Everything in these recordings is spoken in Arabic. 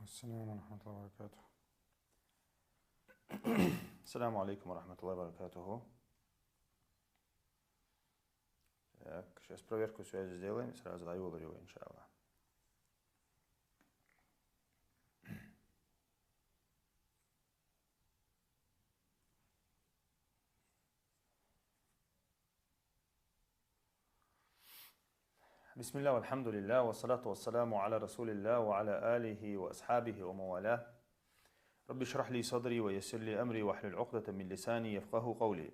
السلام ورحمة الله وبركاته. السلام عليكم ورحمة الله وبركاته. Так, сейчас проверку связи сделаем и сразу даю говорю, иншаллах. بسم الله والحمد لله والصلاة والسلام على رسول الله وعلى آله وأصحابه وموالاه. رب اشرح لي صدري ويسر لي أمري واحلل عقدة من لساني يفقه قولي.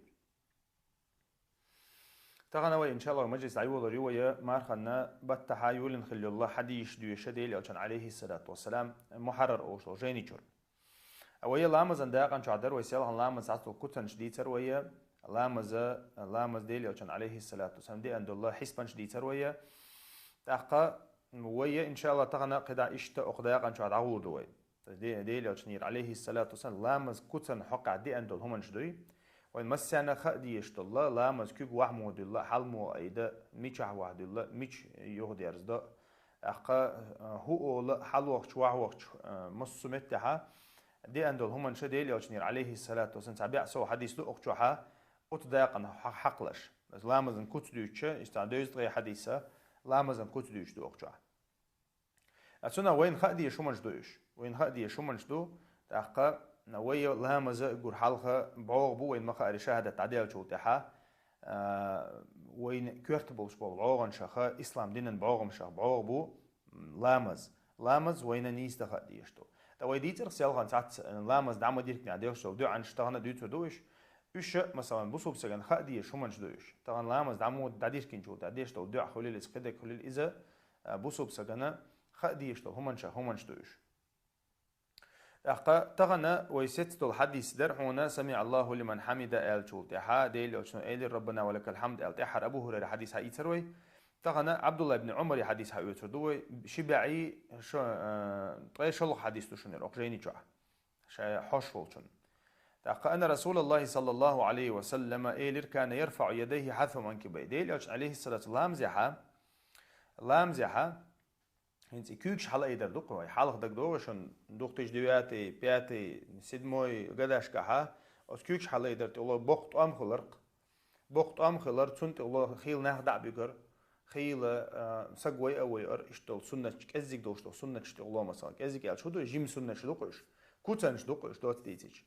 تغنى إن شاء الله مجلس عيوض ريوية مارخنا بالتحايل نخلي الله حديش دو يشدي لأجن عليه الصلاة والسلام محرر أوشل جيني جر أويا لامز انداقا شعدر ويسيالها لامز عطل كتن شديد تروية لامز دي لأجن عليه الصلاة والسلام دي أند الله حسبا شديد تروية تحقا ويا إن شاء الله تغنى قدا إشتا أقداقا شعد عود وي دي لأجن عليه الصلاة والسلام لامز كتن حقا دي أند هم شدوي وين مسنا خدي يشت الله لا مزكوب وحمود الله حلمو أيدا ميش واحد الله ميش يهدي أرزدا أخا هو لا حل وقت وقت مسمتها دي أندل هم نشديل يوجنير عليه الصلاة والسلام تبع سو حديث لو أقتوها أتداقن حقلش بس لا مزن كت دوتش استعدوز غير حديثة لا مزن كت دوتش دو أقتوها أتونا وين خدي شو مجدوش وين خدي شو مجدو أخا نوية لها مزا يقول حلقة بعوغ بو وين مخا شهادة تعديل شو تحا وين كيرتبل شبو بعوغن شخا إسلام دينن بعوغم شخ بعوغ بو لامز وين نيس دخل ديشتو توي ديتر سيالغان ساعت لامز دعمو ديرك نعديل شو دو عن شتغنا دوتو دوش إيش مثلا بوصوب سجن خدي شو منش دوش طبعا لامز دعمو دعديش كنجو دعديش تو دع خليل إسقدك خليل إذا بوصوب سجنا خدي شتو هم منش دوش أخا تغنى ويست الحديث در هنا سمع الله لمن حمد آل شول تحا ديل أوشن آل ربنا ولك الحمد آل تحر أبو هريرة حديث هاي تروي تغنى عبد الله بن عمر حديث هاي تردوي شبعي شو طيب شلو حديث تشون الأقريني جا حش ولشون تأخا أن رسول الله صلى الله عليه وسلم آل كان يرفع يديه حذو منكبيه ديل أوشن عليه الصلاة والسلام لامزحة هنتي كيكش حلا يدر دقوا حالق دق دوغشون دقتش دوياتي بياتي سيدموي قداش كها أس كيكش حلا يدر تقول بوقت أم خلر تنت الله خيل نهدع بيجر خيل سقوي أوي إشتول سنة كزيك دوشتول سنة الله مثلا كزيك يعني شو دو جيم سنة شدوقش كوتن شدوقش دوت ديتيج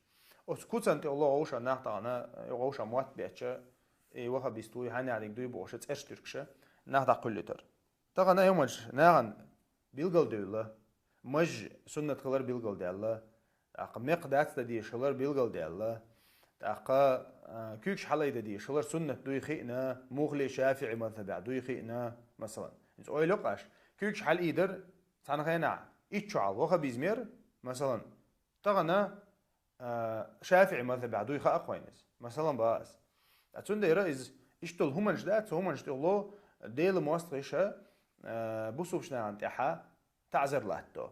أس كوتن الله أوشا نهدع أنا أوشا موات بيتشا وها بيستوي هني عليك دوي بوشت إيش تركشة نهدع كل لتر تغنى يومج نغن بيلقل ديلا مج سنة خلر بيلقل ديلا أق مقدات تدي شلر بيلقل ديلا أق كيكش حلا دي شلر سنة دوي خينا مغلي شافعي مذهب دوي خينا مثلا إنت أوي لقاش كيكش حل إيدر تانا خينا إتشعل وخا بيزمير مثلا تغنى شافعي مذهب دوي خا أقوينس مثلا باس أتون ديرا إز إشتول همنش دات همنش الله ديل موستريشة بوصوبشنا عن تحا تعذر لهتو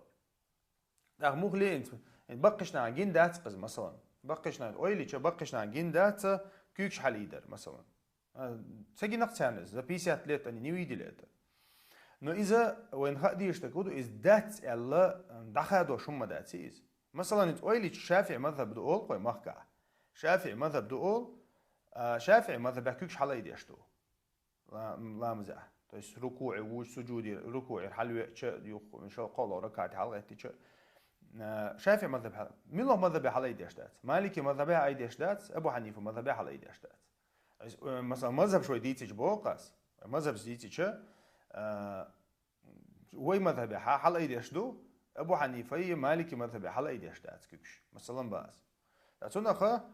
داغ مغلي انت بقشنا عن جين دات قز مثلا بقشنا اويلي تشا بقشنا عن جين دات كيكش حال يدر مثلا تسجي نقصانز ذا بيسي اتليت اني نيويدي ليت نو اذا وين خدي يشتكودو از دات الا دخادو شوم داتيز مثلا انت اويلي شافعي مذهب دو اول قوي مخكع شافعي مذهب دو اول شافعي مذهب كيكش حال يديشتو لا مزاح تو есть ركوع وسجود ركوع حلوة شيء إن شاء الله قالوا ركعت حلقة تيجي شافعي مذهب مين له مذهب حلا يديشتات مالكي مذهب هاي يديشتات أبو حنيفة مذهب حلا يديشتات مثلا مذهب شوي ديتيج بوقاس مذهب ديتيج وي مذهب حلا يديشتو أبو حنيفة مالكي مذهب حلا يديشتات كيكش مثلا باس لكن أخا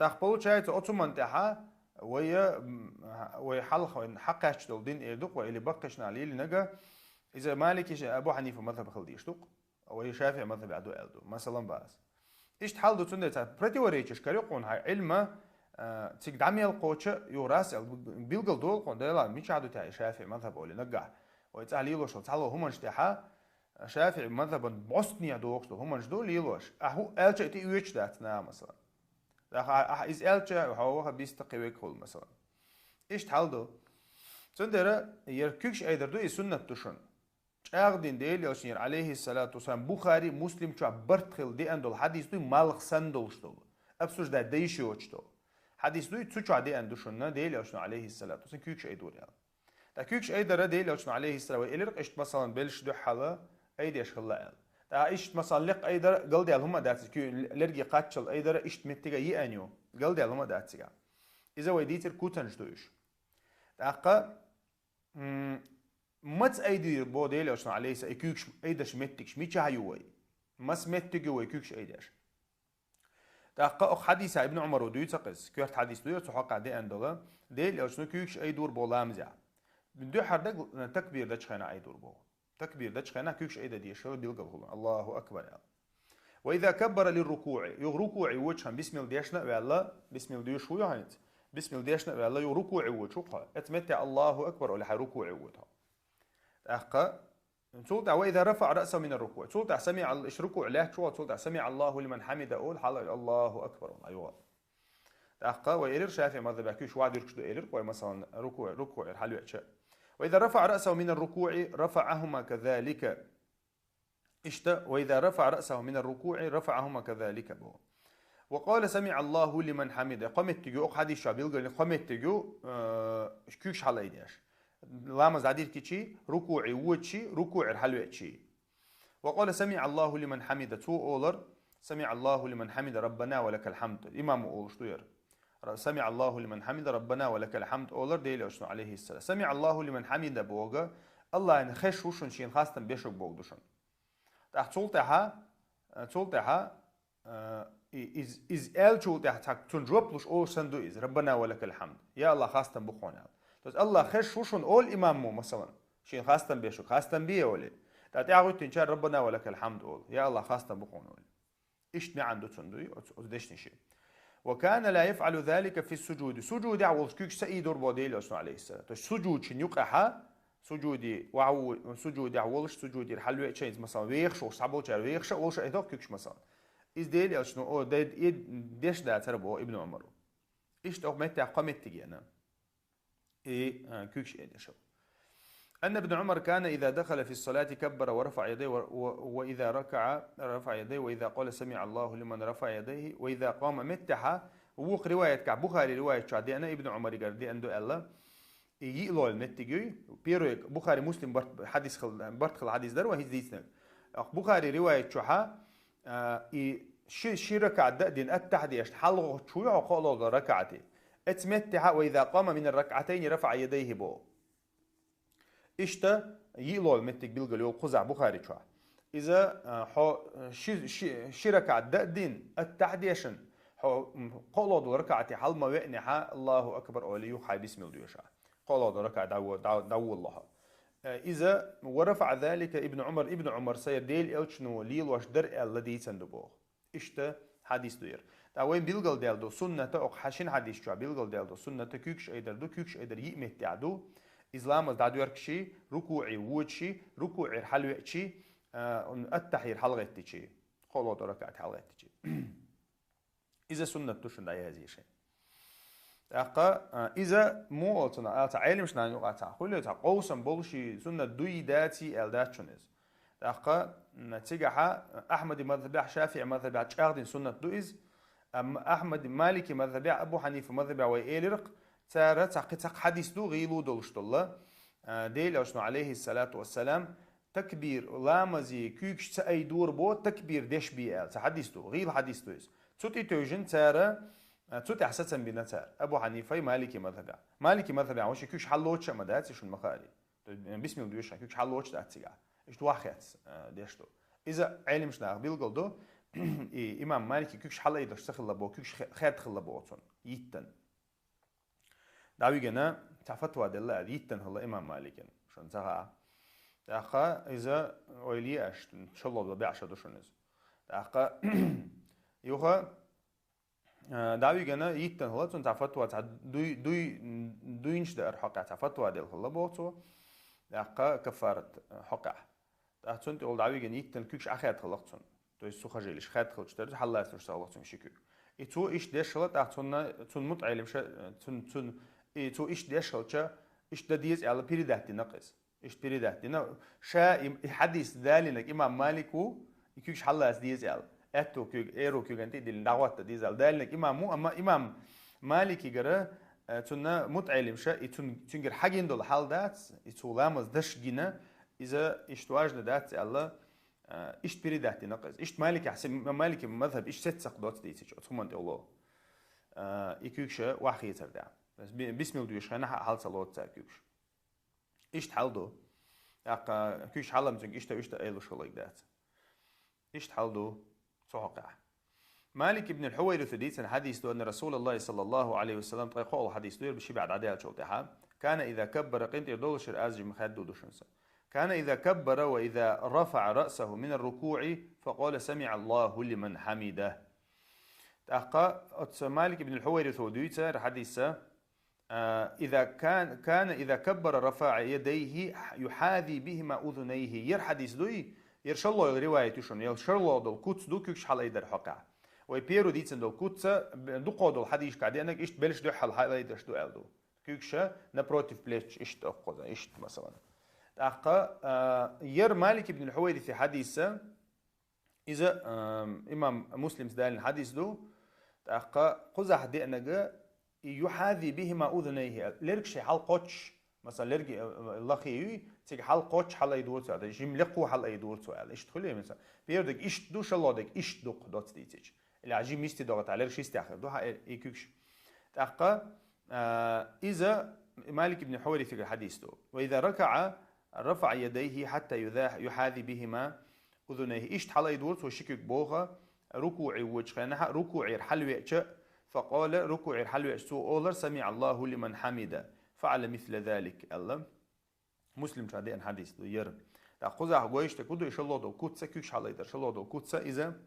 تخبلوا شيء تأتمن تحا ويا حلقة وين حقش دين إيردوق وإلي بقشنا عليه لنجا إذا مالك أبو حنيفة مذهب خلدي يشتوق أو شافعي مذهب عدو ألدو مثلا باس إيش تحل دو تندت بريتي وريتش كريقون هاي علم تيجي دعمي القوتش يوراس بيلقل دول قون ده مش عدو تاعي شافعي مذهب أولي نجح ويتعلي يلوش تعلو هم اجتحا شافعي مذهب بوسطني عدوش هم اجدو ليلوش أهو ألش تي يوش داتنا مثلا إز ألشة وهو بيستقي كل مثلا إيش تحلدو؟ سندرة يركيش أيدر دو سنة تشون Çağdin değil yaşnir aleyhissalatu vesselam Bukhari Muslim çu bartkhil di endol hadis du malх sandolştu. Absuş da değişiyorçtu. Hadis du çu çu di enduşunna değil yaşnir aleyhissalatu vesselam küçük şey dur ya. Da küçük şey dara değil yaşnir aleyhissalatu ve ilir işte mesela belş du hala ayda yaşhalla. Da işte mesela liq ayda qaldi alhuma datsi ki lergi qaçıl ayda işte mettiga yi anyo. Qaldi alhuma datsiga. İza ve ditir kutanj duyuş. Da مت أيدي بوديل أصلا عليه سأكيكش أيدش متكش ميتش هايوي مس متك جوي كيكش أيدش تحقق حديث ابن عمر ودوي تقص كيرت حديث دوي تحقق دي أندلا ديل أصلا كيكش أيدور بولامزع من دو حردك تكبير دش خنا أيدور بو تكبير دش خنا كيكش أيدا دي شو بيلقى الله أكبر يعني. وإذا كبر للركوع يركوع وجهه بسم الله ديشنا ولا بسم الله ديش هو يعني بسم الله ديشنا ولا يركوع وجهه اتمتع الله أكبر ولا حركوع وجهه أحقا تقول وإذا رفع رأسه من الركوع تقول سمع الركوع له شو تقول سمع الله لمن حمد أقول حال الله أكبر أيوة أحقا وإير شافع ماذا بحكي شو عاد يركض إير مثلا ركوع الحلو شيء وإذا رفع رأسه من الركوع رفعهما كذلك وإذا رفع رأسه من الركوع رفعهما كذلك بو وقال سمع الله لمن حمد قمت تجو حديث شابيل قال قمت تجو كيش حلا يديش لامز عديد كيشي ركوعي وشي ركوع الحلوة شي وقال سمع الله لمن حمد تو أولر سمع الله لمن حمد ربنا ولك الحمد إمام أول شطير سمع الله لمن حمد ربنا ولك الحمد أولر ديل أشنو عليه السلام سمع الله لمن حمد بوغا الله إن خش وشن شين خاصة بيشوك بوغدوشن تحت تولتها إز إل تولتها تحت تنجوبلوش أو سندو إز ربنا ولك الحمد يا الله خاصة بخونا بس الله خش وشون أول إمامه مثلا شين خاصة بيشوك خاصة بيه ولي تعود تنشر ربنا ولك الحمد أول يا الله خاصة بقون أول إيش نعنده تندوي أدشني شيء وكان لا يفعل ذلك في السجود سجود عوض كيش سيدور بوديل أصلا عليه السلام سجود شن يقحى سجودي وعو سجود عوضش سجودي الحلوة شيء مثلا ويخش وصعبوا شر ويخش وش أيضا كيش مثلا إز ديل أصلا أو ديش ده تربو ابن عمر إيش تأخذ متى قامت تجي أنا كيكش إيدشو أن ابن عمر كان إذا دخل في الصلاة كبر ورفع يديه وإذا ركع رفع يديه وإذا قال سمع الله لمن رفع يديه وإذا قام متحى ووق رواية كعب بخاري رواية شعدي أنا ابن عمر قردي عنده الله يقلول متجي بيروك بخاري مسلم حديث برتخل حديث در وهي زيتنا بخاري رواية شوحة شي ركع دين التحديش حلقه شوية وقالوا ركعتي اتمتها وإذا قام من الركعتين رفع يديه بو إشتا يلول متك بيلقى له قزع بخاري شو إذا شركة دين التحديشن قالوا ركعتي حل ما وقنها الله أكبر أولي يحيي بسم الله يشاء قالوا ركع دعو الله إذا ورفع ذلك ابن عمر سير ديل إلشنو ليل واش در الذي تندبو إشتا حديث دير وين بيلقل دالدو سنة أو حشين حديث شو بيلقل دالدو سنة كيكش أيدر دو كيكش أيدر يمت دعدو إسلام دعدو يركشي ركوعي ووتشي ركوعي الحلوة شي التحير حلقة تشي قولوا ركعت حلقة تشي إذا سنة تشن داي هذه شيء إذا مو أصلا علم مش نانيو قاطع كل قوسا بولشي سنة دوي داتي الداتشونز نتيجة أحمد مذهب شافعي مذهب شاردين سنة دويز أحمد مالكي مذهب أبو حنيفة مذهب وإيلرق تارة تحقيق حديث دو غيلو دولشتلا ديل أشنو عليه الصلاة والسلام تكبير لامزي كيكش تأي دور بو تكبير ديش بيال تحديث دو غيل حديث دويز توتي توجن تارة توتي أحسن بنا تار أبو حنيفة مالكي مذهب وش كيكش حلوتش مداتي شو المخالي بسم الله دويش كيكش حلوتش داتيجا إيش واحد ديشتو إذا علمش ناق بيلقل دو إمام مالكي كيكش حلا يدرش تخلى بو كيكش خير تخلى بوتون يتن دعوي جنا تعفتوا دللا يتن هلا إمام مالك شون تها دقة إذا ويليش إن شاء الله ببيعش دوشنز دقة يوها دعوي جنا يتن هلا تون تعفتوا دوينش ده حقة تعفتوا دل هلا بوتو دقة كفارة حقة تون تقول دعوي جنا يتن كيكش أخيات خلقتون تو السوخة جيلش خيات خلقش ترى حلا يسرش خلقتون شكو إتو إيش ديش خلط تون متعلم تون تو إيش ديش خلطة إيش ده ديز على بيريدات نقص بريدات دينا شا حديث ذلك إمام مالك يكوش حلا أس ديزل أتو كيو إيرو كيو جنتي دي دعوات ديزل ذلك إمام مو أما إمام مالك يجرى تنا متعلم شا تنجر حاجين دول حال دات يتولامز دش جنا إذا اشتواجنا دات الله بريدات دينا قز مالك حسب مالك مذهب ست سقدات ديتش أتمنى الله يكوش واحد يتردع بس بسم الله دوش خنا حال صلوات تاكوش حالدو كيش حالم زنق إشتا أيلو شو like that حالدو صحقع مالك ابن الحويرث ديت حديث أن رسول الله صلى الله عليه وسلم قال حديث دير بشي بعد عدها شوتها كان إذا كبر قنت يدولشر أزج مخدو دوشنسا كان إذا كبر وإذا رفع رأسه من الركوع فقال سمع الله لمن حمده تأقى مالك ابن الحويرث ديت حديثه إذا كبر رفع يديه يحاذي بهما أذنيه يرحديث دوي يرشلو الرواية تشون يرشلو دول كوتس دو كيكش حال يدر حقع ويبيرو ديتسن دول كوتس دو قودول حديش قاعد انك اشت بلش دو حال يدرش دو الدو كيكش نبروتيف بليش اشت اقوزا اشت مثلا تاقا ير مالك ابن الحويرث حديثه إذا إمام مسلم سدال الحديث دو تاقا قزح دي انك يحاذي بهما أذنيه لرك شيء حال قوتش مثلا لرك الله خيوي تيجي حال قوتش حال يدور سؤال جملقو حال يدور سؤال إيش تقولي مثلا بيردك إيش دوش الله دك إيش دوق دوت ديتش اللي عجيب ميستي دوت على شيء استأخر دوها يكوش تأخر إذا مالك ابن حوري في الحديث دو وإذا رفع يديه حتى يحاذي بهما أذنيه إيش حال يدور سو شكك بوها ركوعي وجهنا ركوعي حلوة فقال ركوع الحلو يشتو أولر سمع الله لمن حمده فعل مثل ذلك الله مسلم شادين حديث دو ير تأخذها قويش تكودو إيش الله دو كوتسا كيش حالا يدر الله دو كوتسا إذا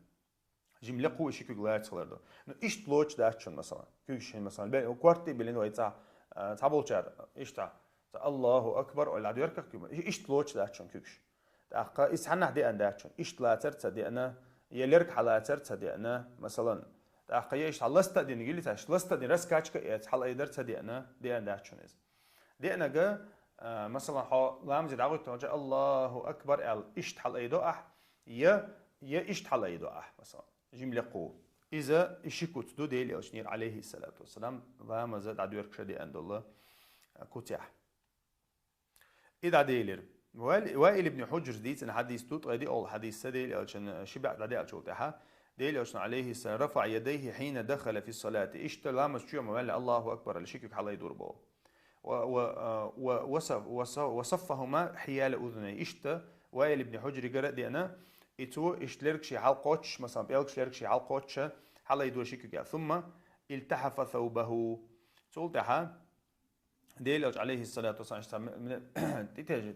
جملة قوي شكو غلايت صلر دو إيش تلوش داشون مثلا كيش مثلا بين كوارتي بلين ويتا تابول شار إيش تا الله أكبر ولا عدو يركح كيما إيش تلوش داشون كيش تأخذ إيش حنا دي أن داشون إيش تلاتر تدي أنا يلرك حالاتر تدي أنا مثلا أخيش الله استدي نقولي تاش لستدي رسكاتش كأت حلا يقدر تدي أنا دي أنا داشونيز دي أنا جا مثلا لام زي دعوة توجه الله أكبر ال إشت حلا يدوح يا إشت حلا يدوح مثلا جملة قو إذا إشيكوت دو ديلي أشنير عليه الصلاة والسلام لام زاد عدو يركش دي عند الله كوتيح إذا ديلر وائل ابن حجر ديت إن حديث توت غادي أول حديث سديل عشان شبع غادي أشوف تها ديل عشان عليه السلام رفع يديه حين دخل في الصلاة اشتلامس شو مال الله أكبر اللي شكك حلا يدور بو وصفهما حيال أذنيه اشت وائل ابن حجر قرأ دي أنا إتو اشتلرك شي حال قوتش مثلا بيلك شلرك شي حال قوتش حلا يدور شكك ثم التحف ثوبه تولتها ديل عليه الصلاة والسلام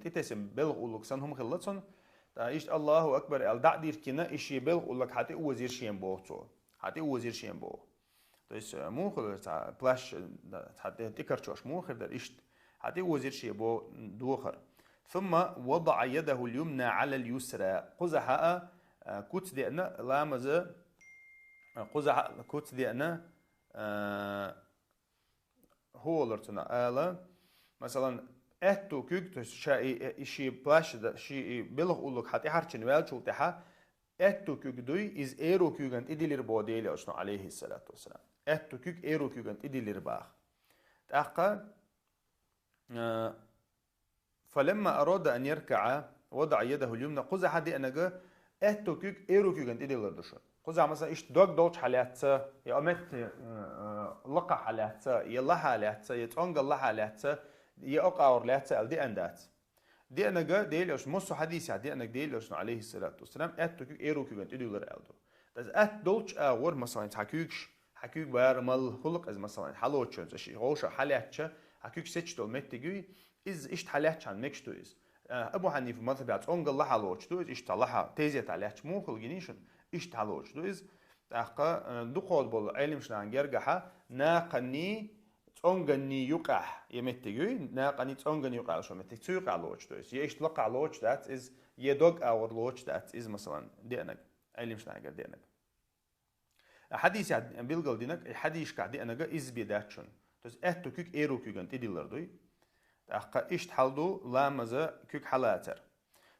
تتسم بلغ ولكسن هم خلصن إيش الله أكبر الدعير كنا إيش يبلغ ولك حتى وزير شيء بوه حتى وزير شيء بوه تيس مو خلص بلاش حتى تكرتش مو خير إيش حتى وزير شيء بوه دوخر ثم وضع يده اليمنى على اليسرى قزحها كوت دي أنا لامزة قزح كوت دي أنا هو لرتنا آلا مثلا اتو كيك شي باش شي بلغ اولك حتى حرچن ويل شولتها اتو كيك دوي از ايرو كيغن اديلر بوديل اشنا عليه الصلاه والسلام اتو كيك ايرو كيغن اديلر باخ تاقا فلما اراد ان يركع وضع يده اليمنى قزح دي انغا اتو كيك ايرو كيغن اديلر دشن قزح مثلا ايش دوغ حالات يا امت لقى حالات يلا حالات يتونغ الله حالات يأقعر لا تسأل دي أندات دي أنا جا ديلوش مصو حديث دي أنا ديلوش عليه الصلاة والسلام أتو كيك إيرو كيك أنت يدور ألدو بس دولش أور مثلا حكيك بار مال خلق از مثلا حلوتش زشي غوش حالاتش حكيك سيتش دول متجوي إز إيش حالاتش عن مكش تويز أبو حنيفة مثلا بعد أنقل الله حلوتش تويز إيش طلعها تيزيت عليها مو خلقينيشن إيش حلوتش تويز تحقق دخول بول علم شلون جرجحة ناقني تونغني يقع يمتجوي ناقني تونغني يقع شو متك تيقع لوتش تويز يش تلقى لوتش that is يدوق اور لوتش that is مثلا دينك علم شلون جر دينك حديث بيلقل دينك حديث قاعد دينك إز بيداتشون تويز أتو كيك إيرو كيغن تديلر دوي أحقا إشت حلدو لامز كيك حلاتر.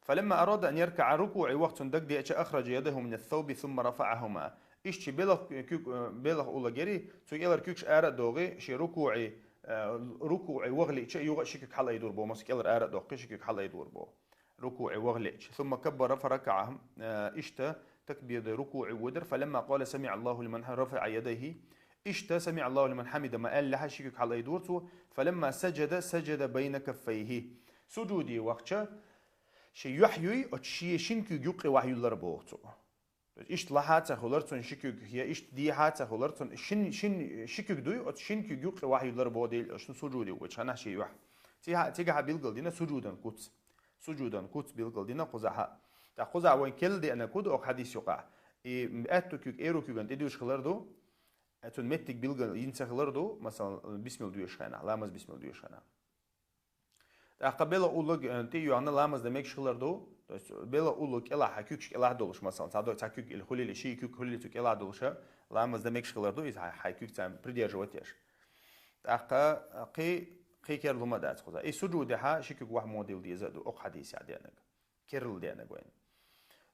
فلما أراد أن يركع ركوع وقت دق دي أخرج يده من الثوب ثم رفعهما. إشتي بلغ أولا جري تو إلر كيكش آرا دوغي شي ركوعي ركوعي وغلي يوغ شكك حلا يدور بو مسك إلر آرا دوغي شكك حلا يدور بو ركوعي وغلي ثم كبر فركع إشتا تكبير ركوعي ودر. فلما قال سمع الله لمن رفع يديه إشتا سمع الله لمن حمد ما قال لها شكك حلا يدور. فلما سجد بين كفيه سجودي وقت شي يحيي أتشي شنكو يقي وحي لربوتو. إيش لحاتا خلرتون شكو هي إيش دي حاتا خلرتون شن شكو دوي أت شنكو يقي وحي لربودي أشن سجودي وش أنا شيء واحد تيجا بيلقل دينا سجودا كوت بيلقل دينا قزحة قزح وين كل دي أنا كود أو حديث يقع أتو كيك إيرو كيك أنت إدوش خلردو أتون متك بيلقل ينسى خلردو مثلا بسم الله دويش خنا لامز بسم الله دويش خنا أقبل أولوج أنت يعنى لامز دمك شغلردو بلا أولوج إلا حكيك إلا دولش مثلا تعدو تحكيك الخلي الشيء كيك خلي تك إلا دولشة لامز دمك شغلردو إذا حكيك تام بدي أجواتيش قي كيرلو ما دات خذا أي سجود ها شكيك واحد موديل دي زادو أق حديث عديانك كيرل ديانك وين.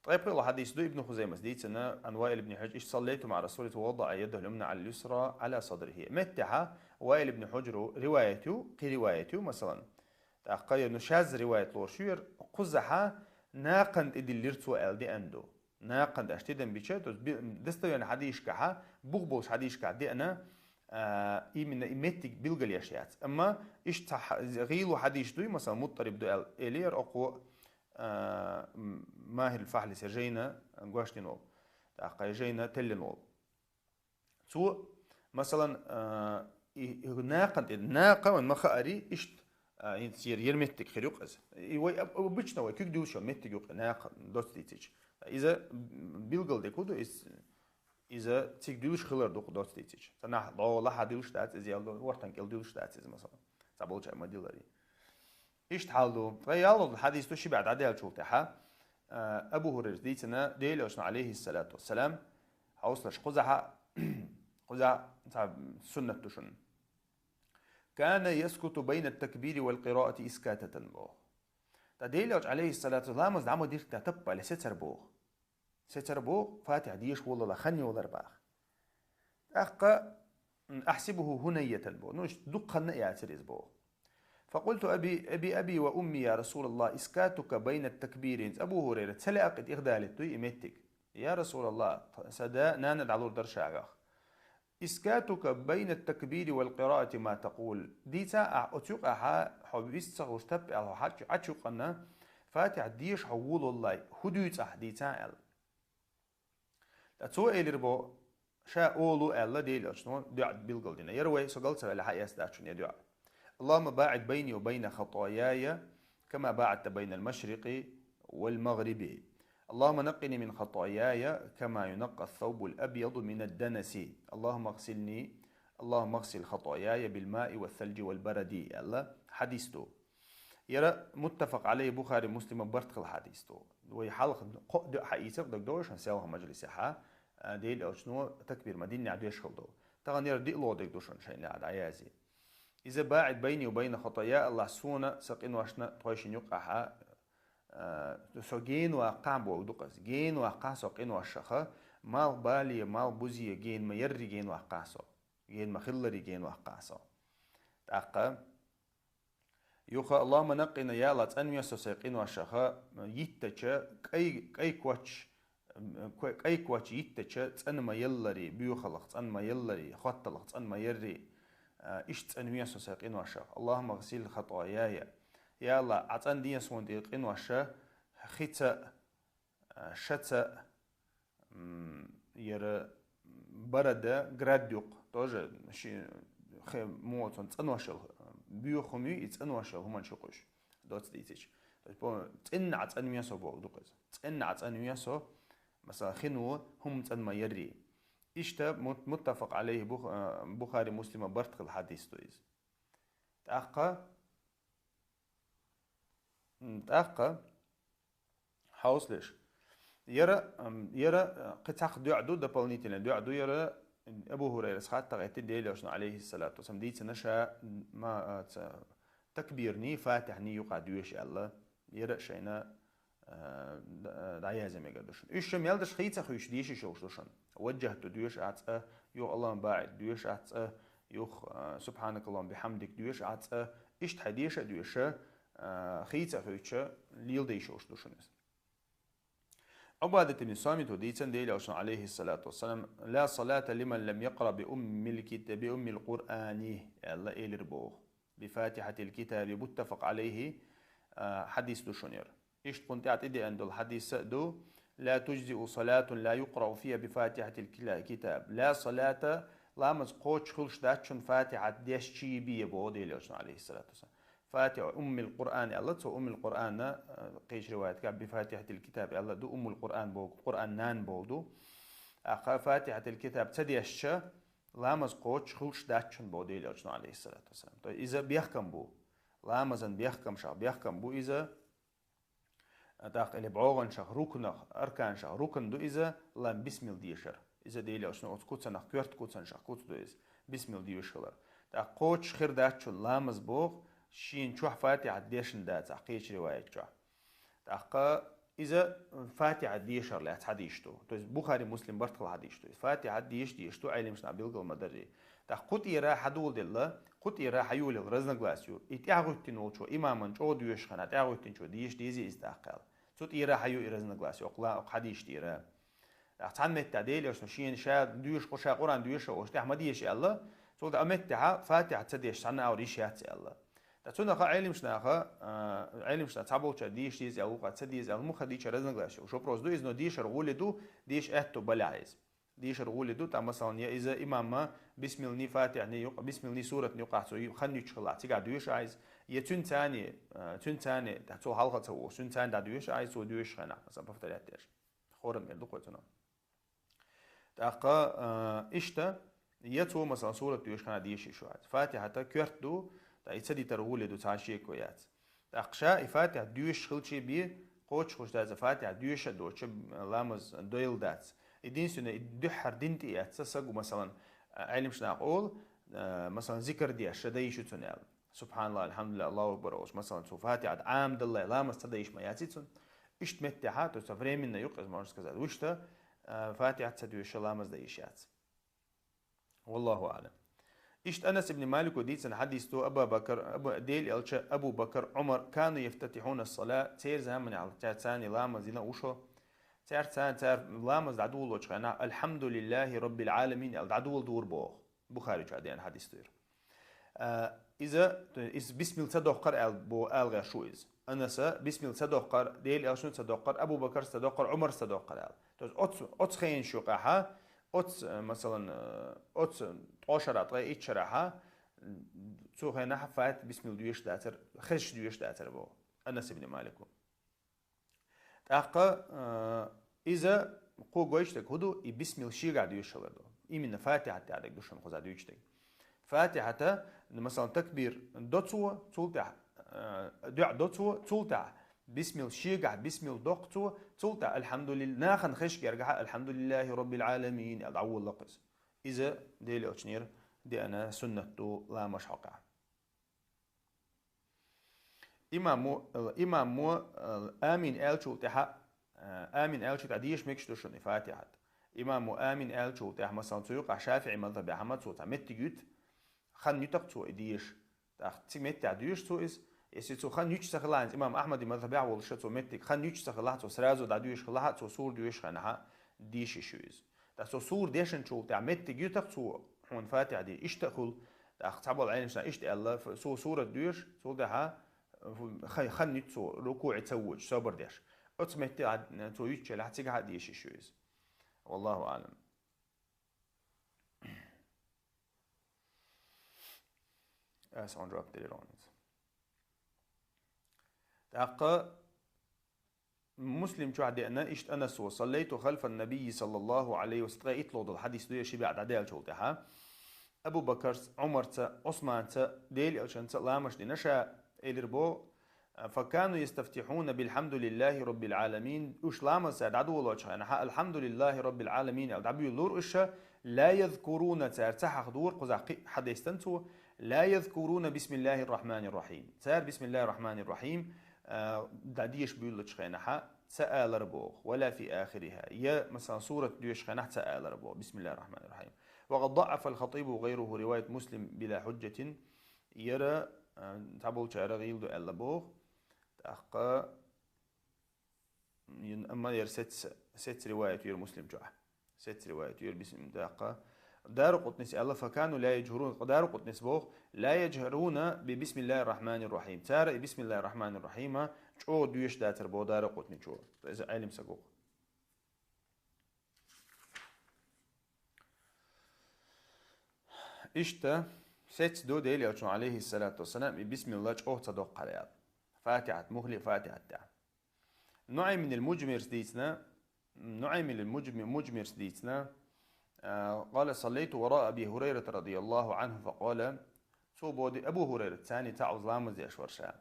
طيب قال حديث دو ابن خزيمة ديت أنا عن وائل بن حجر إيش صليت مع رسول الله ووضع يده اليمنى على اليسرى على صدره متها وائل بن حجر روايته كروايته مثلا أقايا نشاز رواية لوشير قزحة ناقند إدليرتو ألدي أندو ناقند أشتدن بيشت دستوين حديش كها بغبوش حديش كها دي أنا إيمن إيمتك بيلقل يشيات أما إيش غيلو حديش دوي مثلا مضطرب دو إلير أقوى ماهر الفحل سجينا نقاشتنول أقايا جينا تلنول تو مثلا ناقند ناقة والمخاري إيش يصير يرمتك خيروق از يوي بيتشنا وي كيك دوشو متك يوق ناق دوستيتج اذا بيلقل ديكودو اذا تيك دوش خلر دوق دوستيتج تنا لا حدوش تاعت از يالدو ورتن كل دوش تاعت از مثلا تابوجا مديلري ايش تحالدو فيالو الحديث تو شي بعد عدال شو تاعها ابو هريره ديتنا ديلوش عليه الصلاه والسلام حوصلش قزحه قزح سنه تشن كان يسكت بين التكبير والقراءة إسكاتة بوغ. تديلوج عليه الصلاة والسلام دعمو دير تتبع لستر بوغ. ستر بوغ فاتح ديش والله لخني ولا رباخ. أخا أحسبه هنية بوغ. نوش دقا نئي تريز بوغ. فقلت أبي وأمي يا رسول الله إسكاتك بين التكبيرين. أبو هريرة سلأقد إغدالت إمتك يا رسول الله سدا ناند على درشاغ. إسكاتك بين التكبير والقراءة ما تقول ديتا أتيق أحا حبيست غشتب أو حتشق أن فاتح ديش حول الله هدوت أحديتا أل تسوء إلربو شاء أولو ألا ديل أشنو دعا بيلقل دينا يروي سقلت على حقيا استعشن يدعا اللهم باعد بيني وبين خطاياي كما باعدت بين المشرق والمغرب اللهم نقني من خطاياي كما ينقى الثوب الأبيض من الدنس اللهم اغسل خطاياي بالماء والثلج والبرد الله حديثه يرى متفق عليه بخاري مسلم برتقل حديثه ويحلق قد حقيقة دكدوش نساوها مجلس حا ديل أو شنو تكبير مدينة عدوش خلدو تغن يرى دي لو دكدوشن شيء لعد عيازي إذا باعد بيني وبين خطايا الله سونا سقين واشنا طويشن يقعها سو جين وقعب ودقس جين وقاسو قين وشخه مال بالي مال بوزي جين ما يري جين وقاسو جين ما خلري جين وقاسو تاقا يوخا اللهم نقنا يا لا تنمي سقين وشخه يتچ اي كواتش يتچ تن ما يلري بيو خلق تن ما يلري خطلق تن ما يري ايش تنمي سقين وشخه اللهم اغسل خطاياي يا الله عطان دي سون دي قين واشا خيتا شتا ير بردا غراديوق توجه شي موتون تنواشل بيو خمي يتنواشل هما نشقوش دوت ديتش بون تن عطان مياسو بو دوقز تن عطان مياسو مثلا خنو هم تن ما يري اشتا متفق عليه بخاري مسلم برتق الحديث تويز تأقى حوصلش يرى قطع دعدو дополнительно دعدو يرى أبو هريرة سخات تغيت ديلوشنا عليه الصلاة والسلام ديت نشا ما تكبيرني فاتحني يقع دويش الله يرشينا دعيازم يقدرشن إيشم يلدش خيتة خويش ديشي شوشلوشن وجهت دويش عتسأ يو الله باعد دويش عتسأ يوخ سبحانك اللهم بحمدك دويش عتسأ إيش حديش دويش خيتة خويش ليل دي شوشلوشن عبادة بن صامت وديتن ديل عليه الصلاة والسلام لا صلاة لمن لم يقرأ بأم الكتاب بأم القرآن الله إلربوه بفاتحة الكتاب متفق عليه حديث دوشنير إيش كنت أعتدي عند الحديث دو لا تجزئ صلاة لا يقرأ فيها بفاتحة الكتاب لا صلاة لا مزقوش خلش داتشن فاتحة ديشي بيه بودي عليه الصلاة والسلام فاتحة أم القرآن الله تو أم القرآن قيش رواية كاب بفاتحة الكتاب الله دو أم القرآن بو قرآن نان بودو فاتحة الكتاب تديش لا مزقوش خلش داتشن بودي عليه الصلاة والسلام تو إذا بيحكم بو لا مزن بيحكم شا بيحكم بو إذا داق اللي بعوغن شخ ركن أركان شخ ركن دو إذا لام بسم الله ديشر إذا ديلي أشنو أتكوتسن أخكرت كوتسن شخ كوت دو إذا بسم الله ديشر داق قوتش خير داتشون لامز بوغ شين شوح فاتحة ديشن دات عقيش رواية شوح داق إذا فاتحة ديشر لا تحديشتو تو بخاري مسلم برتقل حديشتو فاتحة ديشتو عيلي مشنا بيلقل مدري داق قوت إيرا حدول ديلا قوت إيرا حيول الرزن غلاسيو إتعغوتين ولشو إماما شو ديوش خنا تعغوتين شو ديش ديزي إستاقال صوت إيرا حيو إيرزن غلاسيو أقلا حديش ديرا أحسن متعديل يا شين شا ديوش قشا قران ديوش وش تحمديش الله صوت أمتها فاتحة تديش عنا أو ريشات الله تسونا خا علم شنا خا علم شنا تعبوا تديش ديز أو قد تديز أو مخديش رزن غلاسيو شو بروز دو إذنو ديش رغول دو ديش أهتو بلعيز ديش رغول دو تا مثلا يا إذا إمام بسم الله فاتحة نيق بسم الله سورة نيقع سوي خنيش خلا تيجا ديوش عايز يتون تاني تحتو حلقة تو تون تاني دا ديوش عايز تو ديوش خنا مثلا بفترة تيش خورن ميردو قوتنا تاقا إشتا يتو مثلا سورة ديوش خنا ديشي شو عايز فاتحة تا كيرت دو تا يتسدي ترغول دو تاشي كويات تاقشا فاتحة ديوش خلشي بيه قوتش خوش داز فاتحة ديوش دو تشب لامز دويل دات الدين سنة الدحر دينتي يتسسقو مثلا علم شنا أقول مثلا ذكر ديش ديشو تنال سبحان الله الحمد لله الله أكبر أوش مثلا سو فاتحة عام دلله لا مستديش ما ياتيتون إشت متحة تسافري منا يقز مارس كذا وشتا فاتحة تدويش الله مزديشات والله أعلم إشت أنس بن مالك وديتسن حديثه أبا بكر أبو بكر عمر كانوا يفتتحون الصلاة تير زمن على تاتساني لامز زينا وشو تير لامز دعدول وشخنا الحمد لله رب العالمين دعدول دور بوغ بخاري جادين حديث تير إذا بسم الله تدقر بو ألغى شو إذ أنا بسم الله تدقر ديل أشون تدقر أبو بكر تدقر عمر تدقر توز أتس خين شو قاحة أتس مثلا أتس عشرة طريق إتشرحها سو خين حفات بسم الله دويش داتر خش دويش داتر بو أنس بن مالك تأقى إذا قو قويشتك هدو بسم الله شيء قاعد يشغله إيمن فاتحة تعدك دوشن خزاد يشتك فاتحة مثلا تكبير دوتسو تولتع دع دوتسو تولتع بسم الله شيقع بسم الله دوقتو تولتع الحمد لله ناخن خش يرجع الحمد لله رب العالمين أدعو لقز إذا ديل أشنير دي أنا سنة لا مش حقع إمامو آمين ألشو تح آمين ألشو تعديش مكش دوشن فاتحة إمامو آمين ألشو تح مثلا تيوقع شافعي مذهب أحمد صوت متجيت خان نيتق تو إديش تأختي مت تعديش تو إس يسيتو خان نيتش سخلان إمام أحمد مذهب أول شيء تو متك خان نيتش سخلان تو سرازو تعديش خلاها تو سور ديش خانها ديش شويز تأسو سور ديشن شو تعمت يتق تو هون فاتح دي إيش تأكل تأخت عبوا العين مش إيش الله سو سورة ديش سو ده خان نيتو ركوع تسوج صبر ديش أتمت عد تو يتش لحتيجها ديش شويز والله أعلم someone dropped it on it. تأقى مسلم شو عدي أنا إشت أنس وصليت خلف النبي صلى الله عليه وسلم يطلب الحديث ده شيء بعد عدال شو تها أبو بكر عمر عثمان ديل عشان لامش دينشا إلربو فكانوا يستفتحون بالحمد لله رب العالمين وش لامس عدو الله شان الحمد لله رب العالمين أو دعبي اللور إيش لا يذكرون ترتاح خدور قزاق حد يستنتو لا يذكرون بسم الله الرحمن الرحيم. تار بسم الله الرحمن الرحيم داديش بيقول خينها سأل ربوغ ولا في آخرها يا مثلا سورة ديش خينها سأل ربوغ بسم الله الرحمن الرحيم. وقد ضعف الخطيب وغيره رواية مسلم بلا حجة يرى تعبول شعر غيلدو ألا بوغ تأخى أما ير ست رواية ير مسلم جوع ست رواية ير بسم تأخى دار قطنس الله فكانوا لا يجهرون دار قطنس بوغ لا يجهرون ببسم الله الرحمن الرحيم. تارى بسم الله الرحمن الرحيم شو دويش داتر بو دار قطني شو إذا علم سقوق إشتا ست دو ديل يوشن عليه الصلاة والسلام بسم الله شو تصدق عليها فاتحة مخلي فاتحة تاع نوع من المجمر سديتنا نوع من المجمر سديتنا قال صليت وراء أبي هريرة رضي الله عنه فقال صوبودي أبو هريرة ثاني تعوز لامز يشورشا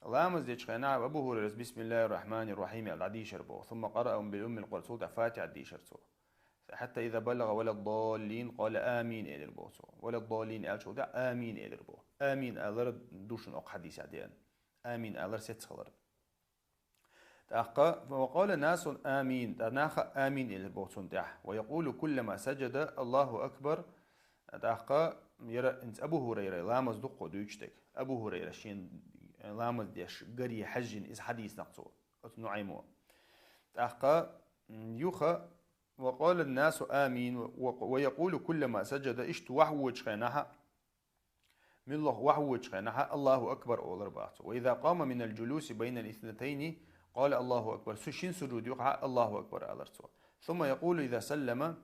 لامز يشخنا أبو هريرة بسم الله الرحمن الرحيم العدي شربو ثم قرأ بالأم القرصوت فاتحة دي شرسو حتى إذا بلغ ولا الضالين قال آمين إلى البوسو ولا الضالين قال شو ده آمين إلى البو آمين ألر دوشن أق حديث عديان آمين ألر ستخلر وقال الناس آمين تناخ آمين إلى البوسون ده ويقول كلما سجد الله أكبر تأخى يرى أنت أبو هريرة لامز دقو دويشتك أبو هريرة شين لامز ديش قري حجين إذ حديث نقصو نعيمو تأخى يوخى وقال الناس آمين ويقول كلما سجد إشت وحوج خينها من الله وحوج خينها الله أكبر أول رباطه. وإذا قام من الجلوس بين الاثنتين قال الله أكبر سشين سجود يقع الله أكبر على رسول. ثم يقول إذا سلم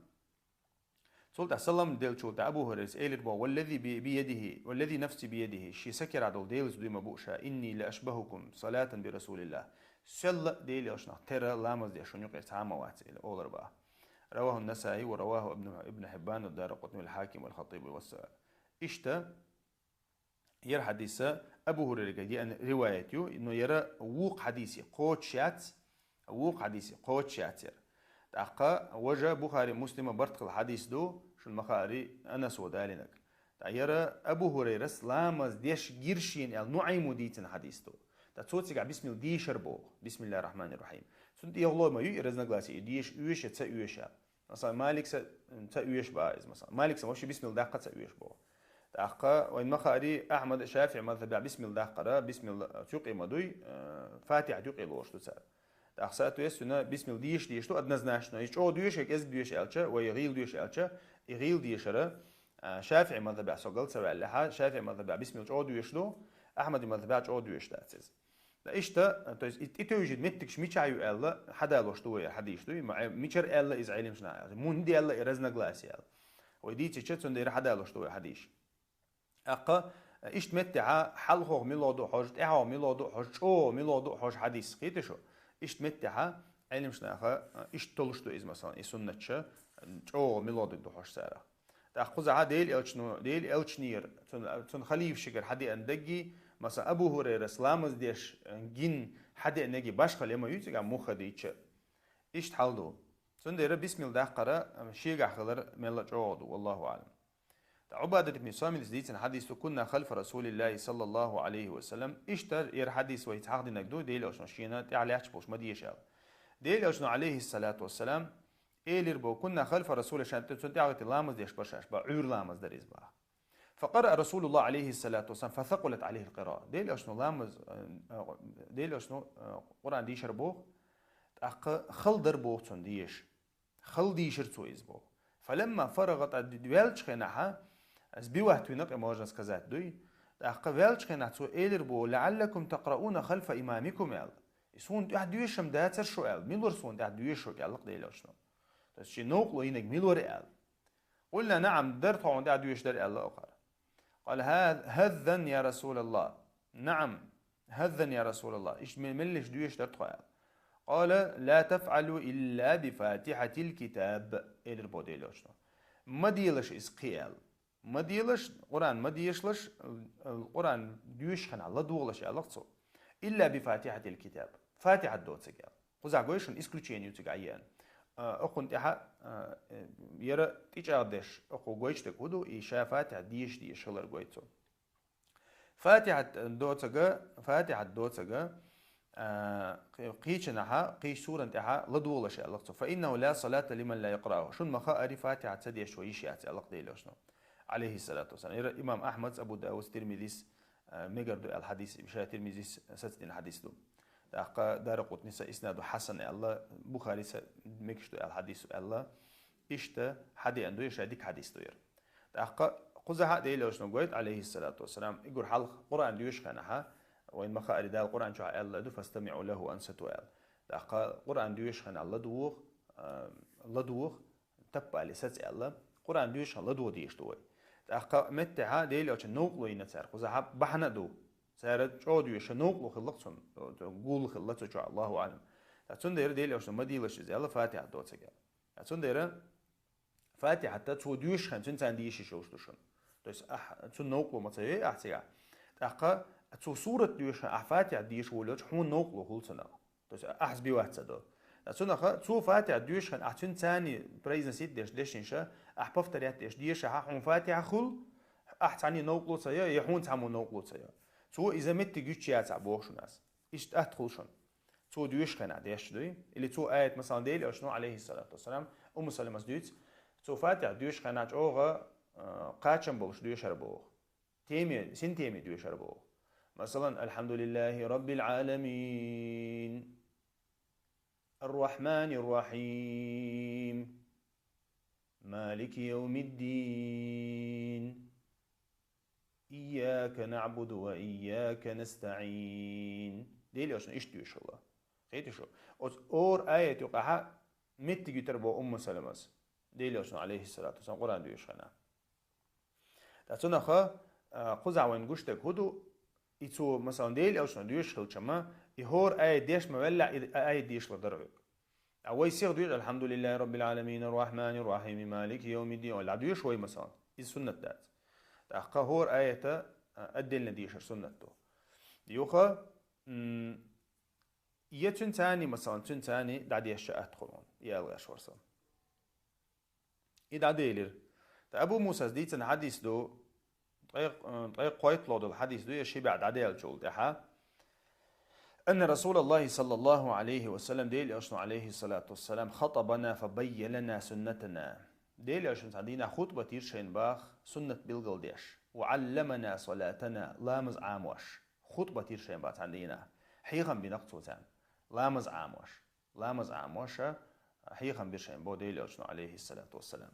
سلطة سلم ديل شلطة أبو هريرة إيلر والذي بيده والذي نفسي بيده شي سكر عدل ديل زدوي مبوشا إني لأشبهكم صلاة برسول الله سل ديل يشنا ترى لامز يشون يقع تعاموات إلى أول رباطه. رواه النسائي ورواه ابن حبان والدارقطني والحاكم والخطيب والسائل. إشتا يرى حديث أبو هريرة دي أن روايته إنه يرى ووق حديثي قوتشات ووق حديثي قوتشات تأقى وجه بخاري مسلم برتق الحديث دو شو المخاري أنس ودالينك يرى أبو هريرة سلامز ديش جيرشين النعيم ديتن حديث دو تصوتك بسم الله دي شربو بسم الله الرحمن الرحيم سنت يغلو ما يرزنا غلاسي ديش يوش تسا مثلا مالك تسا يوش بايز مثلا مالك سموش بسم الله دقة تسا يوش بو تأخى وإن مخاري أحمد الشافعي مذهب بسم الله قرأ بسم الله تقي مدوي فاتحة تقي لوش تسا تأخى يسنا بسم الله ديش تو أدنزناش نايش أو ديش هيك إز ديش ألشة ويغيل ديش ألشة يغيل ديش را شافعي مذهب سجل سبع لها شافعي مذهب بسم الله أو ديش دو أحمد مذهب أو ديش تأسيس إشتا إتوجد متكش ميشايو ألا حدا لوشتوي حديش توي ميشر ألا إز علم شنا موندي ألا إرزنا غلاسي ألا ويدي تشتون دير حدا لوشتوي حديش أقا إشت متعا حلقه ميلادو حاج تعا ميلادو حاج أو ميلادو حاج حديث خيت شو إشت متعا علم شنا أخا إشت تلوشتو إز مثلا إسنة شا أو ميلادو دو حاج سارة تأخذ عادل ألشنو ديل ألشنير تون خليف شكر حدي أندقي مثلا أبو هريرة سلامز ديش جين حدي نجي باش خليه ما يوتيك عم مخديتش إيش تحلدو سندير بسم الله قرأ شيء خلر ملا جواد والله أعلم. عبادة بن صامت زيت حديث كنا خلف رسول الله صلى الله عليه وسلم إشتر ير حديث ويتحقد نقدو ديل أشنا شينا تعلي أشبوش ما ديشال ديل أشنا عليه الصلاة والسلام إيلر بو كنا خلف رسول شان تنتعت لامز ديش برشاش با عور لامز دريز با فقرأ رسول الله عليه الصلاة والسلام فثقلت عليه القراءة ديل أشنو لامز ديل أشنو قرآن ديشر بوغ خل در بوغ تون ديش خل ديشر تو إز بوغ فلما فرغت دوالش خناحا از بيوهتو نق إماجنس كذات دوي والش خناح تو إيلر بوغ لعلكم تقرؤون خلف إمامكم يال يسون تحت دويشم داتر شو يال ميلور سون تحت دويشو يالق ديل أشنو تسشي نوقلو ينك ميلور يال قلنا نعم در طعون تحت دويش در يال أخر قال هذا يا رسول الله نعم هذا يا رسول الله إيش ملش دويش ترتقى قال لا تفعلوا إلا بفاتحة الكتاب إلى البوديل أشنو ما ديلش إسقيال ما ديلش قرآن ما ديشلش القرآن دويش خن الله دوغلش يالقصو إلا بفاتحة الكتاب فاتحة دوت سجال خذ عقويشون إسكلوتشين يوتجعيان أخون تها يرى تيجادش أخو جويشتك ودو إيشا فاتحة ديش هلر جويتو فاتحة دوتسجا قيشنها قيش سورة انتها لدولة شيء الله فإنه لا صلاة لمن لا يقرأه شون مخا فاتحة تدي شوي شيء الله ديله شنو عليه الصلاة والسلام يرى إمام أحمد أبو داود ترمذي مجرد الحديث مش ترمذي ستين الحديث دو دار قطني إسناد حسن الله بخاري مكشتو الحديث الله إشتا حدي عنده يشاديك حديث دوير قزها ديله شنو قلت عليه الصلاة والسلام يقول حال قرآن ديوش خانها وإن ما خارج ده القرآن شو الله دو فاستمعوا له وأنصتوا قرآن ديوش خان الله دوخ تبع لسات الله قرآن ديوش الله دو ديش دوي متها ديله شنو نوقلو ينتصر قزها بحنا دو سارت شو ديوش نوقلو خلقتهم قول خلقتو شو الله أعلم تون دير ديله شنو ما ديلش زي الله فاتحة دوت سجى تون دير فاتحة تون ديوش خان تون تنديش شو شون بس تون نوقلو ما تسوي أحسيا تو صورة ديوش فاتحة ديش ولوش حون نوقلو هولسنا بس أحسبي واحد صدق تون تو فاتحة ديوش خان تون تاني بريزن سيد ديش إنشا أحبفتريات ديش حون فاتحة خل أحتاني نوقلو تسيا يحون تعمو نوقلو تسيا تو إذا مت جوتشيات عبوش ناس إيش أدخلشون تو ديوش خان عديش دوي اللي تو آية مثلا ديل أو شنو عليه الصلاة والسلام سلمة ديوت تو فاتحة ديوش خان أوغا قاتشم بوش ديوش هربوغ تيمي سين تيمي ديوش هربوغ مثلا الحمد لله رب العالمين الرحمن الرحيم مالك يوم الدين إياك نعبد وإياك نستعين ديلي عشان إيش ديوش الله خيتي شو أور آية يقعها متى تربو سلمة ديلي عشان عليه الصلاة والسلام قرآن ديوش خنا تاتونا خا قزع وين قشتك هدو إتو مثلا ديلي عشان ديوش خلشما يهور آية ديش ما ولا آية ديش لدرجة أو يصير ديوش الحمد لله رب العالمين الرحمن الرحيم مالك يوم الدين ولا ديوش شوي مثلا السنة دات تأخا هور آية أدلنا ديش السنة تو يوخا يتن تاني مثلا تن تاني دعدي أشياء أدخلون يالغي أشورسا إذا ديلر أبو موسى ديتن حديث دو طريق قويت لود الحديث دو يشي بعد عديل جول دحا أن رسول الله صلى الله عليه وسلم ديل أشنو عليه الصلاة والسلام خطبنا فبين لنا سنتنا ديل أشنو عندنا خطبة تيرشين باخ سنة بلغل ديش وعلمنا صلاتنا لامز عاموش خطبة تيرشين باخ عندنا حيغا بنقطو تام لامز عاموش حيغا بيرشين بو ديل أشنو عليه الصلاة والسلام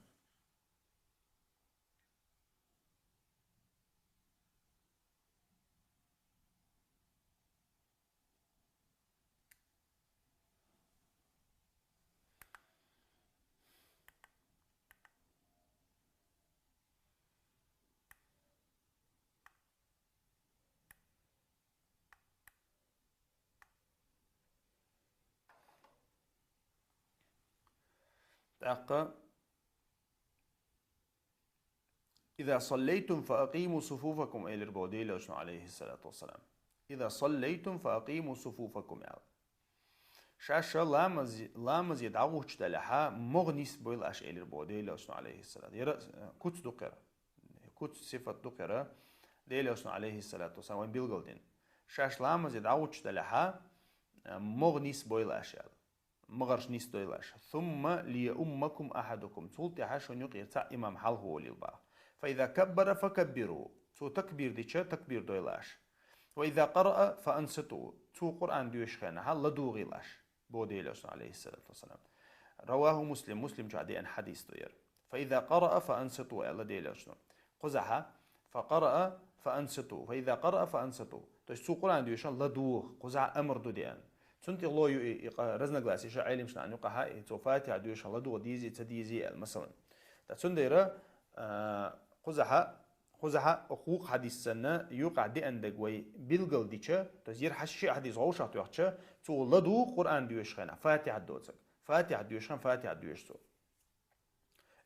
إذا صليتم فأقيموا صفوفكم إلى البوديل عليه الصلاة والسلام إذا صليتم فأقيموا صفوفكم شاشة لامز يدعوش تلحا مغنيس بويل أش إلى البوديل عليه الصلاة يرى كت دقرة كت صفة دقرة ديل عليه الصلاة والسلام وين بيلغلدين شاش لامز يدعوش تلحا مغنيس بويل أش مغرش نيس دويلاش ثم ليؤمكم أحدكم تولتي حاشون يقيرتا إمام حال هو للبا فإذا كبر فكبروا تو تكبير ديشا تكبير دويلاش وإذا قرأ فأنصتوا تو قرآن ديوش خانا حال لدو غيلاش بوديلاش عليه الصلاة والسلام رواه مسلم جادي أن حديث دوير فإذا قرأ فأنصتوا ألا ديلاش قزحا فقرأ فأنصتوا فإذا قرأ فأنصتوا تو قرآن ديوش لدو قزح أمر دو ديان سنتي الله رزنا جلاسي شا علم شنا نقا هاي توفاتي عدوش الله دو ديزي تديزي مثلا تسنديرا خزها حقوق حديث سنة يقع دي عندك وي بيلغل ديشا تزير حشي حديث غوشة توحشة تو الله دو قرآن ديوش خانا فاتحة دوتك فاتحة ديوش خان فاتحة ديوش تو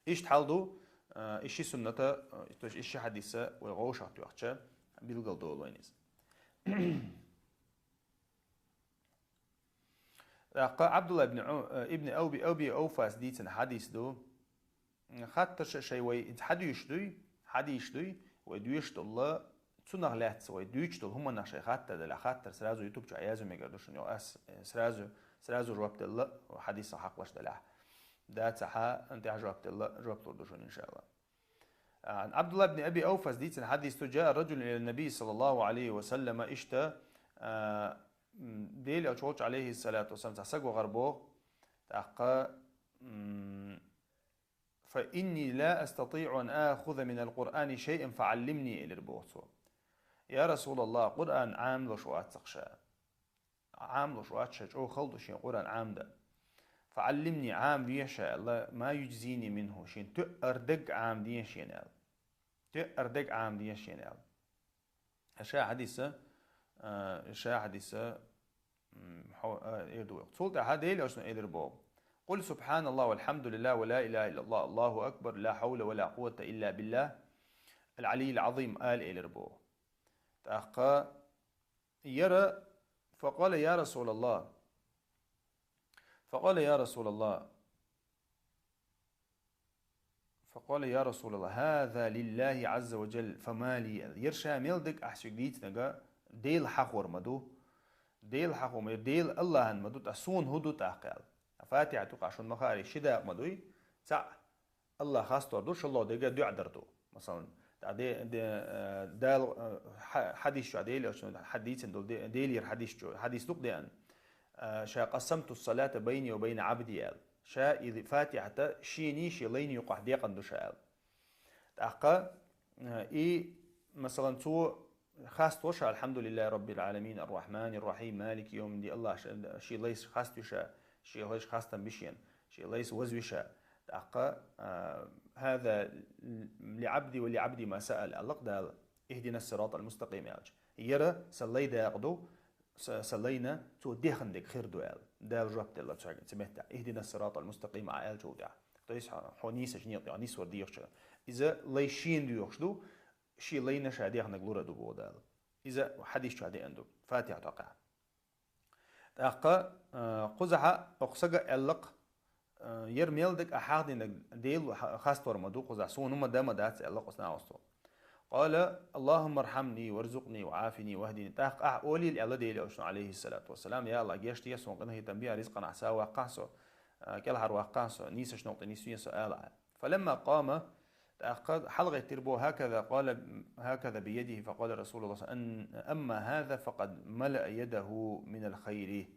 إيش تحلدو إيشي سنة إيشي حديثة وغوشة توحشة بيلغل دو لوينيز عبد الله ابن أبي أوفاس ديتن حديث دو خاطر شيء وي حديث دوي ودويش الله تسونغ لاتس ودويش دول هم نشي خاطر سرازو يوتيوب جو عيازو ميقدرشن يو اس سرازو جوابت الله وحديث حق لش دلع ده تحا انت جوابت الله جوابت لردوشن ان شاء الله. عن عبد الله بن أبي أوفاس ديتن حديث جاء رجل إلى النبي صلى الله عليه وسلم اشتا ديل أشوش عليه الصلاة والسلام تحسق غربوه تحقى فإني لا أستطيع أن آخذ من القرآن شيئا فعلمني إلى البوصو يا رسول الله قرآن عام لشوات تقشى عام لشوات شجعو خلط شين قرآن عام ده فعلمني عام ديشا الله ما يجزيني منه شين تأردق عام ديشين تأردق عام ديشين أشياء حديثة يردو صوت هذا اللي أصلا إلى قل سبحان الله والحمد لله ولا إله إلا الله الله أكبر لا حول ولا قوة إلا بالله العلي العظيم قال إلى ربو تأخى يرى فقال يا رسول الله فقال يا رسول الله هذا لله عز وجل فما لي يرشا ميلدك أحسك ديت نجا ديل حقور مدو ديل حقور ديل الله مدو تسون هدو تأقل فاتحة تقاشون مخاري شداء مدوي تاع الله خاص تردوش الله دقا دو عدرتو مثلا دال حديث شو ديل حديث ديلير حديث دوك ديان شا قسمت الصلاة بيني وبين عبدي شا إذ فاتحة شيني شي لين يقع ديقا دو شاء تأقى مثلا تو خاص توشا الحمد لله رب العالمين الرحمن الرحيم مالك يوم دي الله شي ليس خاص توشا شي ليس خاصة بشين شي ليس وزوشا تأقى هذا لعبدي ولعبدي ما سأل الله قدال اهدنا الصراط المستقيم يرى سلي داقدو سلينا تو ديخندك خير دوال دال جبت الله تشاغن سمعت اهدنا الصراط المستقيم عال جودا تيس حونيس جنيط يعني سور ديخش اذا ليشين ديخشدو شي لينا شاديخ نغلورا دو بودال اذا حديث شادي عنده فاتحه تقع تاقا قزح اقسق الق يرميلدك احادين ديل خاص تورمدو قزح سونما دما دات الق اسناوستو قال اللهم ارحمني وارزقني وعافني واهدني تاق اولي الله ديل عليه الصلاه والسلام يا الله جشت يسون قنه تنبيه رزقا عسى وقاسو كل هر وقاسو نيسش نقطه نيسين سؤال فلما قام تأخذ حلقة تربو هكذا بيده فقال رسول الله صلى الله عليه وسلم أما هذا فقد ملأ يده من الخير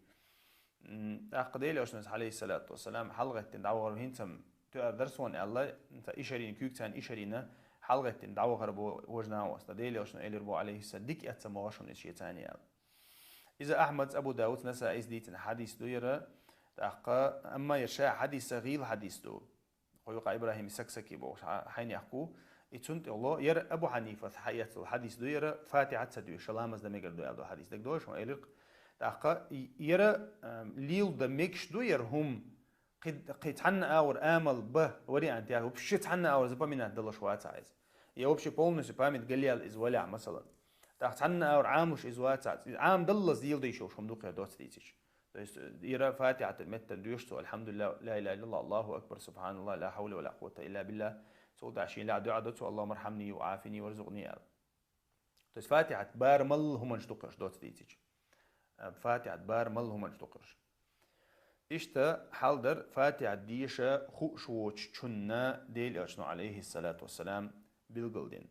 تأخذ إلي أشنس عليه الصلاة والسلام حلقة تندعوه هنتم تأذرسون الله انت إشارين كيكتان إشارين حلقة تندعوه ربو وجناه واستديلي أشن إلي ربو عليه السلام ديك أتسمواشن إشيتاني إذا أحمد أبو داود نسا إزديت حديث دويرة تأخذ أما يشاء حديث غيل حديث دو قيوقع إبراهيم سكسكي بوش حين يحكو يتسنت الله ير أبو حنيفة حياة الحديث دو ير فاتحة سدوي شلامز دميقر دو يالدو حديث دك دوش وإلق تأقى ير ليل دميقش دو ير هم قد حنا أور آمل به وري أنت يعني وبشيت حنا أور زبا من هدل شوات عايز يا وبشي بولنس بامد قليل إزولع مثلا تأخذ حنا أور عامش إزوات عام دل زيل دي شوش هم دوقيا دوت ديتش يرى فاتحة المتن ديوشتو الحمد لله لا إله إلا الله الله أكبر سبحان الله لا حول ولا قوة إلا بالله سود عشين لا دعاء دوتو اللهم ارحمني وعافني وارزقني تس فاتحة بار مل هم نشتقرش دوت ديتيج فاتحة بار مل هم نشتقرش إشتا حالدر فاتحة ديشة خوشوش چنا ديل أشنو عليه الصلاة والسلام بالقلدين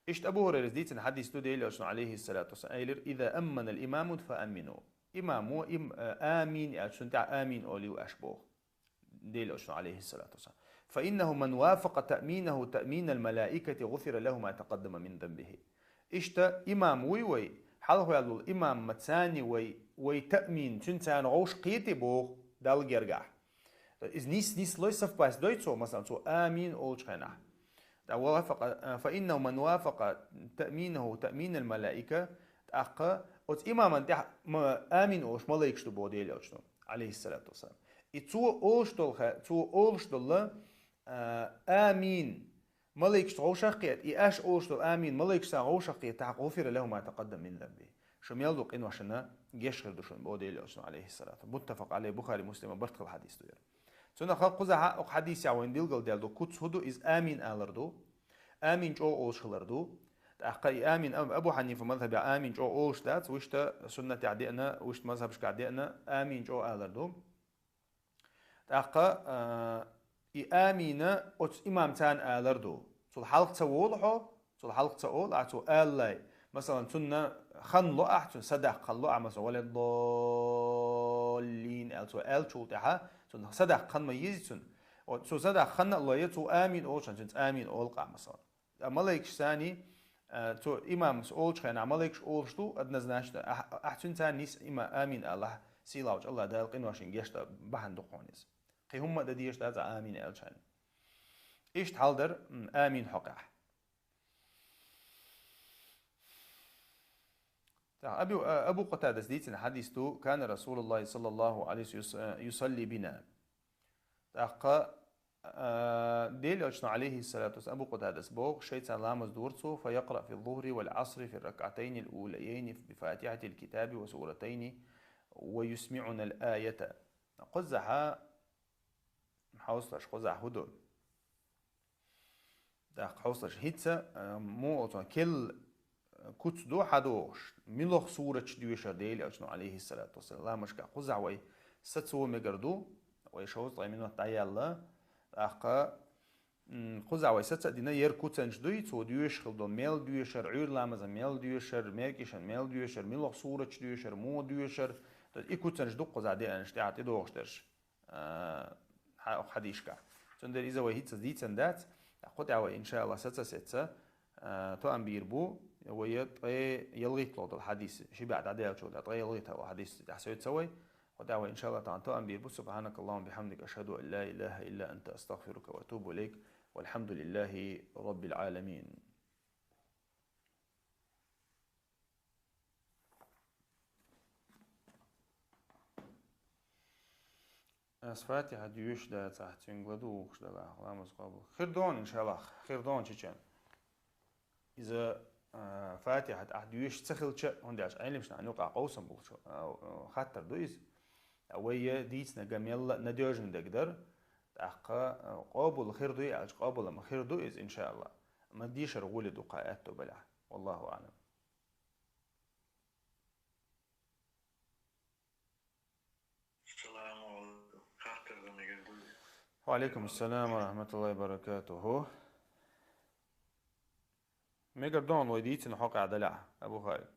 إشت أبو هريرة ديتن حديث ديل أشنو عليه الصلاة والسلام إذا أمن الإمام فأمنوا إمامو آمين أشنو آمين أولي وأشبوه ديل أشنو عليه الصلاة والسلام فإنه من وافق تأمينه تأمين الملائكة غفر له ما تقدم من ذنبه إشتا إمام وي حاله يالو الإمام متساني وي تأمين تنسان غوش قيتي بوه دال جرجع إذ نيس لوي صف باس دويتسو مثلا سو آمين أولش خيناه فإنه من وافق تأمينه تأمين الملائكة تأقى أت إماما تح آمين أوش ملايكش تبو ديل أوشنو عليه الصلاة والسلام إتسو أولش دل آمين ملايكش غوشقيت إيش أولش دل آمين ملايكش غوشقيت تحق غفر له ما تقدم من ذنبه شو ميلدو قنوشنا جيش غردوشون بوديل عليه الصلاة متفق عليه بخاري مسلم برتق الحديث دوير سنة خلق قزع حديث يعوين ديلقل ديالدو كوتس هدو إز آمين آلردو آمين جو أولش خلردو أحقي آمين أبو حنيفة مذهب آمين جو أولش دات وشتا سنة عدينا وشت مذهب شك عدينا آمين جو آلردو أحقا آمين أوت إمام تان آلردو سو الحلق تولحو سو الحلق تقول أعتو آلاي مثلا سنة خن لقع سن صدق خن لقع مثلا ولا الضالين ألتو ألتو تها سن صدق خن ما يزن سو صدق خن الله يتو آمين أوشان سن آمين أولقع مثلا ملاكش ثاني تو إمام أولش خان ملاكش أولشتو أدنى زناشتا أحسن ثاني نيس إما آمين الله سيلاوج الله دالقين واشين جشتا بحن دقونيز قي هم دديش دا آمين ألشان إيش تحضر آمين حقع أبو قتادة ديت حديثه كان رسول الله صلى الله عليه وسلم يصلي بنا تأقى ديل أجنا عليه الصلاة والسلام أبو قتادة بوق شيء سلامز دورته فيقرأ في الظهر والعصر في الركعتين الأوليين بفاتحة الكتاب وسورتين ويسمعنا الآية قزح حوصلش قزح هدول تأقى حوصلش هيتسا مو كل كوت دو حدوش ملوخ سورة ديوشر ديل أجنا عليه الصلاة والسلام لا مشكا قزع وي ستسو مقردو ويشوز طيب منو تعيال أحقا قزع وي ستسا دينا ير كوتنج دوي تو ديوش خلدو ميل ديوشر عير لامزا ميل ديوشر ميركيشن ميل ديوشر ملوخ سورة ديوشر مو ديوشر إي كوتنج دو قزع دي أنشتعت إدوغشترش حديشكا تندر إذا وي هيتس ديتس اندات قطع وي إن شاء الله ستسا تو أمبير بو يلغي طلود الحديث شي بعد عديل شو ده يلغي تو الحديث تحسوي تسوي ودعوة إن شاء الله تعالى تو أمبير بو سبحانك اللهم بحمدك أشهد أن لا إله إلا أنت أستغفرك وأتوب إليك والحمد لله رب العالمين. فاتحة ديوش ده تحت ينقلدو وش ده لامز قبل خير دون إن شاء الله خير دون شيء إذا فاتحة أحديوش تخل شيء هنداش أيلم شنا نوقع قوسم بولشو خاطر دويز أوية ديس نجميل نديوج ندقدر تحقق قابل خير دوي أج قابل ما خير دويز إن شاء الله ما ديش رغول دقائق تبلع والله أعلم. السلام عليكم. وعليكم السلام ورحمة الله وبركاته. ميجر دون ويديت نحق عدلع أبو خالد.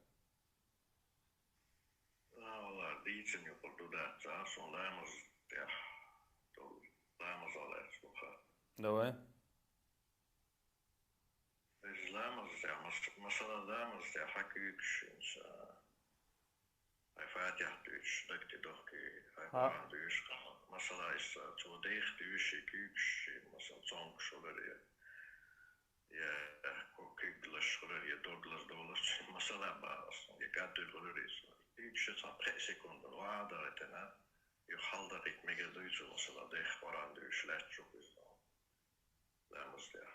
لا والله ديتن يقول ده تعرفون لا مزدح لا مزالة اسمها. دوي. لا مزدح مثلا لا مزدح حكيش إنسان. فاتح دوش دكتي دوكي هاي دوش مثلا إيش توديخ دوش كيش مثلا صانع شغلة يا كوكيغلاش خلال يا دوغلاس دولار مثلا باس يقعد الغلوريس يكشف صار سكوند وعادتنا يحل دقيق ميجادويتش مثلا ده خبران دوش لا تشوف لا مصدر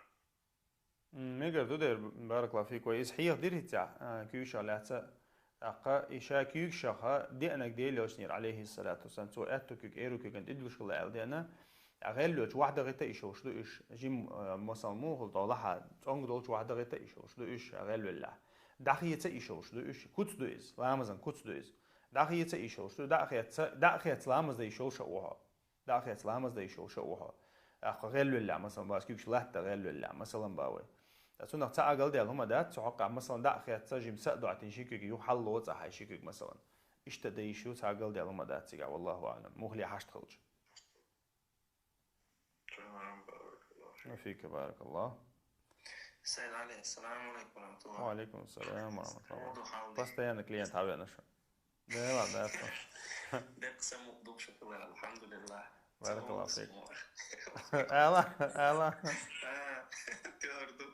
ميجادو ده بارك الله فيك كويس حيخ دير تاع كيوش على تاع أقا إشا كيوش شخا دي أنا كدي لوسنير عليه الصلاة والسلام تو أتو كيك إيرو كيك أنت إدوش خلا على أنا أغلوش واحدة غير تيشوش دو إيش جيم مثلا مو خل طالها تونغ دولش واحدة غير تيشوش دو إيش أغلو الله داخية تيشوش دو إيش كوت دو إز لامزن كوت دو إز داخية تيشوش دو داخية لامز ديشوش أوها داخية لامز ديشوش أوها أغلو الله مثلا باش كيوش لا تغلو الله مثلا باوي تسون تاع أقل ديال هما ده تحقق مثلا داخية تجيم سأدو عتنشيكك يحل وضع حيشيكك مثلا إيش تديشو تاع أقل ديال هما ده تيجا والله أعلم مخلي حشت خلج. فيك بارك الله. سيد علي السلام عليكم ورحمة الله. وعليكم السلام ورحمة الله. بس تيانا كلينت حاوي نشر. ده لا ده أصلا. ده قسم مقدوم شكرا الحمد لله. بارك الله فيك. الله. تهردو.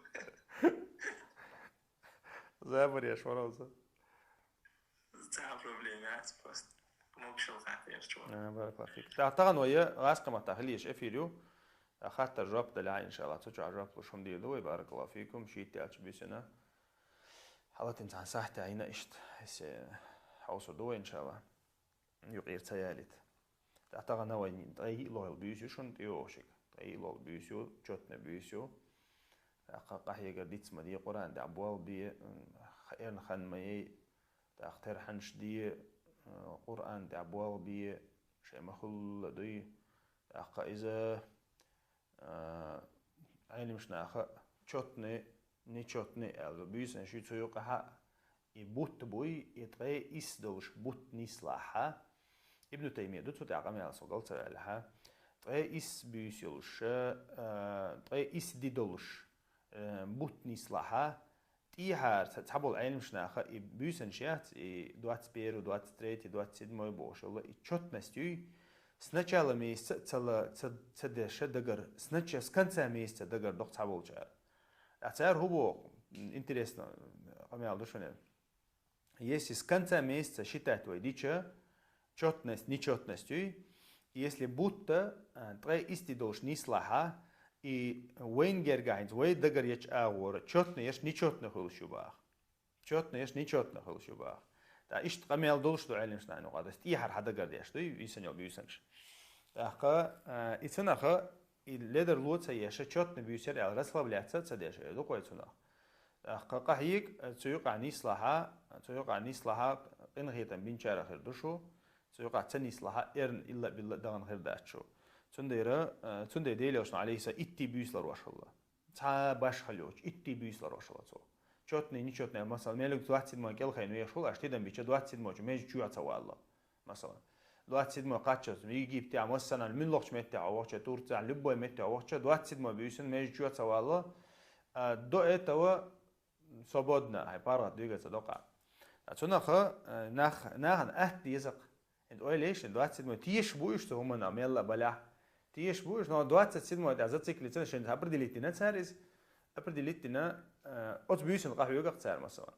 زابر يا شوروزة. تها بروبليمات بس ممكن خاطر شوي. بارك الله فيك. تعتقد ويا راسك ما تخليش إفيريو. أخذت الرب دلعي إن شاء الله ترجع الرب وشهم ديلو بارك الله فيكم شيء تالش بسنة حالة إنسان ساحت عينا إشت هسه حوصو دو إن شاء الله يقير تيالت تعتقد نوين تأي الله البيسيو شون تيوشك تأي الله البيسيو جوتنا بيسيو قحية قديت مدي قرآن دا أبوال بي خيرن خان مي تأختر حنش دي قرآن دا أبوال بي شيء مخل دي أخا إذا عيني مش ناخا جوتنا نيشوتني البيسن شو تيوقها يبوت بوي يتغي إسدوش بوت نيسلاحا ابن تيمية دوتو تعقمي على صقل تلالها تغي إس بيسيلوش تغي إس ديدولوش بوت نيسلاحا تيهار تحبول عين مش ناخا بيسن شيات دوات بيرو دوات تريتي دوات سيدموي بوش الله يتشوت نستيوي سنچالا ميسا تدش دقر سنچا سكنسا ميسا دقر دوق تحبول جار أتعرف هو интересно قميال دوشونه если с конца месяца считать войдича четность нечетностью если будто трей исти долж нислаха и венгергайнс вей дагар яч агор четный яш нечетный хулшубах четный яш нечетный хулшубах да ишт قميال долж что алимшна ну гадас тихар хадагар яш что исенел бюсенш аха ицунаха и ледер луца яша четный бюсер ал расслабляться цадеш до койцуна قحيك تيوقع نيسلها تيوقع نيسلها إن هيتم بينشار خير دشو تيوقع تنيسلها إرن إلا بالله دان خير داشو تندير ديلوشنا عليه سا إتي بيسلر واش الله تا باش خلوش إتي بيسلر واش الله تو شوتني نيشوتني مثلا ملك 20 ما كل خينو يشول أشتيدم بيش 20 ما ميج جوا توا الله مثلا 20 ما قاتشز يجي بتاع مثلا من لوش متى وقت تورت على لبوي متى وقت 20 ما بيسن ميج جوا توا الله دو إتوا свободно هاي بارا двигаться дока. Отсюда нах ахт язык. Это ойлеш 27 тиеш будешь что у меня мелла баля. Тиеш будешь, но 27 это зациклиться, что определить на царис, определить на от бюсен قهوة يقع царь مثلا.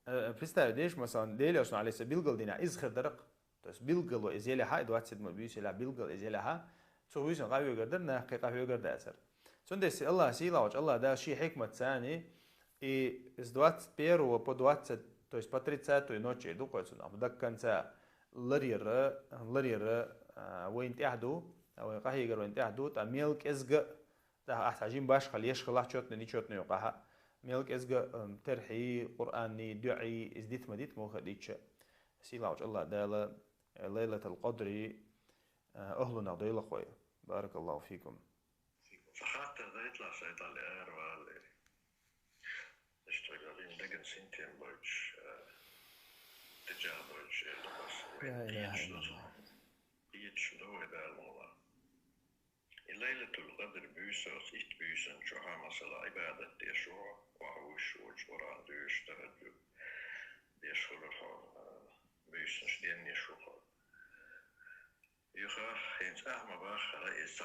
Представь, дешь مثلا делаешь на алиса билгал дина из хердарк. То есть билгал из елеха 27 бюсен لا билгал из елеха. سو бюсен قهوة يقدر на قهوة يقدر царь. Сюда الله сила, الله да شيء حكمة ثاني. И с 21 по 20, то есть по 30 ночи иду кое-сюда. До конца ларира وينتهدوا أو قهيجر وينتهدوا تملك إزج ده أحتاجين باش خليش خلاص شوتنا نيشوتنا يقها ملك إزج ترحي قرآني دعي إزديت مديت مو خديتش سيلاوج الله دالا ليلة القدر أهلنا ضيلة خويا بارك الله فيكم. فحتى ذا يطلع سيطان لأر والي اشتغلين دقن سنتين بوش تجاه بوش لا إله إلا الله. يتشدوا إذا الموضوع ليلة القدر بيسوس إت بيسن شوها مثلا عبادة ديشوا وعوش وجوران ديش تهجد ديشوا بيسن شدين يشوها يخا هنس أحمى باخ رئيس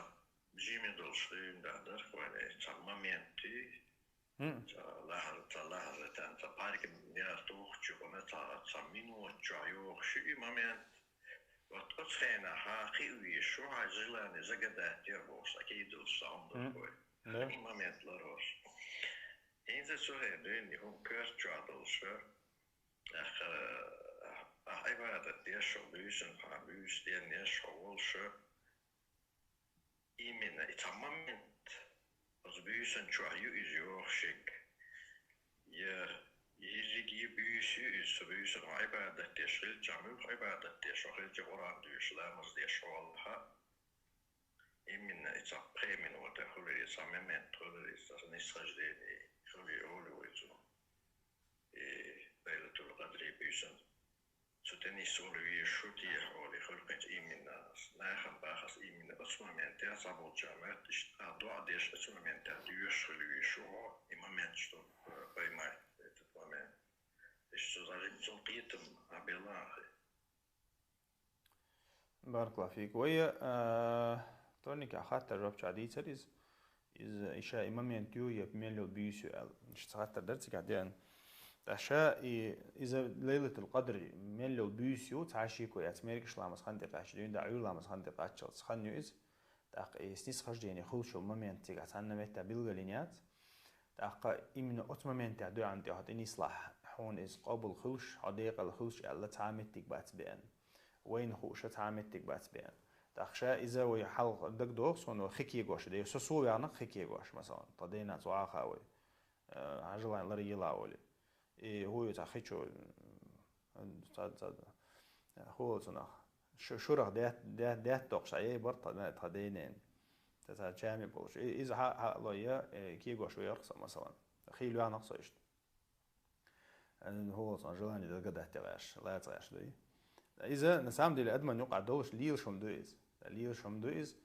جيمي دولشين دادر وانا تمامينتي لحظة تبارك نياتوخ جونا تمينو جايوخ شي مامينت وتقصينا حقيقي شو عجلاني زقدات يربوس أكيد الصعب دكوي ما ميتلروس إنت سوهي ديني هم كرت جادلش أخ عبادة ديشو بيسن فابيس ديني شوالش إيمنا إتمامنت از بيسن شوهيو إزيوخشك يجي بيسي سبيسن عبادة تشغيل جامع عبادة تشغيل جوران ديشلام از ديشوالها إمن إتقى من وتخلي ساممن تخلي نسخجديني خلي أولي ويزو ليلة القدر بيسن ستني سولي شوتي حولي خلقت إمن ناخن باخس إمن أسمع من تاسع الجامع دعاء ديش أسمع من تديوش خلي شو إمامن شتو بيماي بارك الله فيك. وهي تونيك أخذت الرب شادي سريز إذا إشاء إمام ينتيو يبميلو بيسو اشتغلت درسك عديان أشاء إذا ليلة القدر ميلو بيسو تعشيكو يتميرك شلامس خندق عشرين دعيو لامس خندق عشر سخنيو إز تاق سنيس خرجيني خلشو إمام ينتيك عتانا ميتا بيلغالينيات تاق إمنا أتمامين تعدو عن تيهات إني إصلاح هون إز قابل خوش حديقة الخوش الله تعمتك باتبين وين خوش تعمتك باتبين تخشى إذا ويحل دك دوخ وإنه خكي جوش ده سوسو يعني خكي جوش مثلا تدينا زوا خاوي عجلان لري يلاولي هو يتخيشوا هو صنع شورخ ده دوخ شيء برضه تدينين تتجمع بولش إذا هلا كي جوش ويرخص مثلا خيلوا أنا نقصيش هو صنع جلاني ده قد احتواش لا يتغش ده إذا نسام دي لأدمن يقع دولش ليل شم دويز ليل شم دويز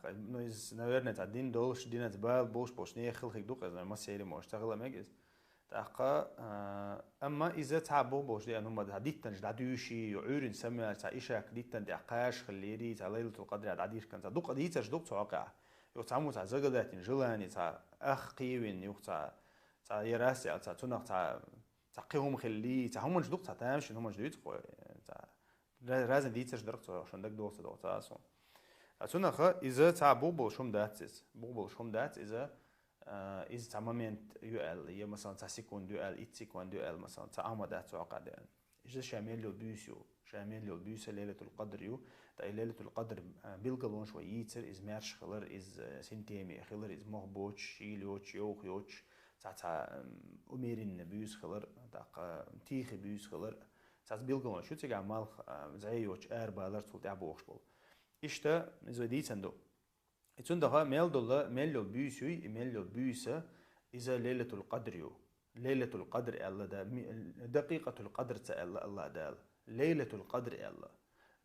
نويز نورنا تعدين دولش دينا تبال بوش نيه خلق دوق إذا ما سيري ما اشتغل مجلس تأقى أما إذا تعبوا بوش دي أنهم عديد تنج دعيوشي يعور نسمي تعيشك ديد تن دعقاش خليري تعليلة القدر عديش كان تعدوق ديد تجدوق تعقع يوتعمو تعزقدات جلاني تع أخ قيوين يوتع يراسي تع تنق تعقيهم خلي تعهم جدوق تعتامش إنهم جدويت رازن دي تجدرت عشان دك دوست دوت أصلا أتونا خا إذا تعبوا بوشهم داتس بوشهم دات إذا تمامين يقل هي مثلا تسيكون دقل إتسيكون دقل مثلا تعمد دات تعقدان إذا شامل له بيسيو شامل له بيس ليلة القدر يو تا ليلة القدر بيلقلون شوي يتر إز مارش خلر إز سنتيمي خلر إز مهبوش شيلوش يوخيوش تا أميرين بيس خلر تا تيخ بيس خلر تا بيلقلون شو تيجي عمال زعيوش بالر تقول تعبوش بول إشتا إذا دي تندو إتوندها ميل بيسة إذا ليلة القدر يو ليلة القدر الله ده دقيقة القدر تألا الله ده ليلة القدر الله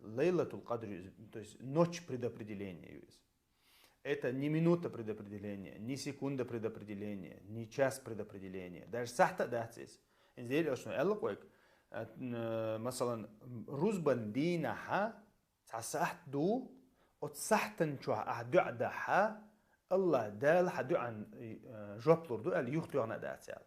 ليلة القدر то есть ночь предопределения это не минута предопределения не секунда предопределения не час предопределения даже сахта датсис إنزين أشنو الله قويك مثلا رزبان دينها تعسحت دو وتسحتن شو أحدعدها الله دال حدو عن جبلور دو اللي يختو عن داتيال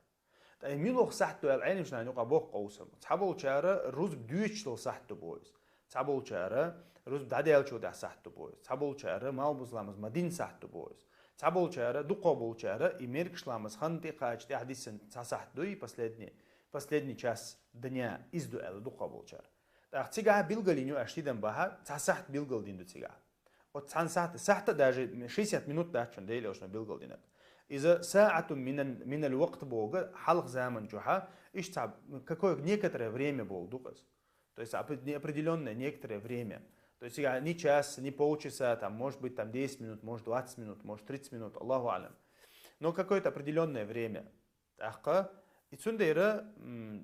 تا ميلوخ سحتو العين مش نانيو قبوق قوسم تحبول شارة روز بدويتش لو سحتو بويز تحبول شارة روز بدعديال شو دع سحتو بويز تحبول شارة مال بزلامز مدين سحتو بويز تحبول شارة دو قبول شارة إميركش لامز خنتي قاچ تي حديثن سحتو и последний час дня из дуэла до قبول شارة تا تيجا بيلغلينيو أشتيدن بها تسحت بيلغل دين دو تيجا от ساعة даже 60 минут дачун дейли ошно билголдинат. إذا ساعة من الوقت بوغ حلق زمن جوها ищ какое некоторое время бог дукас. То есть определенное некоторое время. То есть не час, не полчаса, там может быть там 10 минут, может 20 минут, может 30 минут, Аллаху алям. Но какое-то определенное время. Тахка и цундера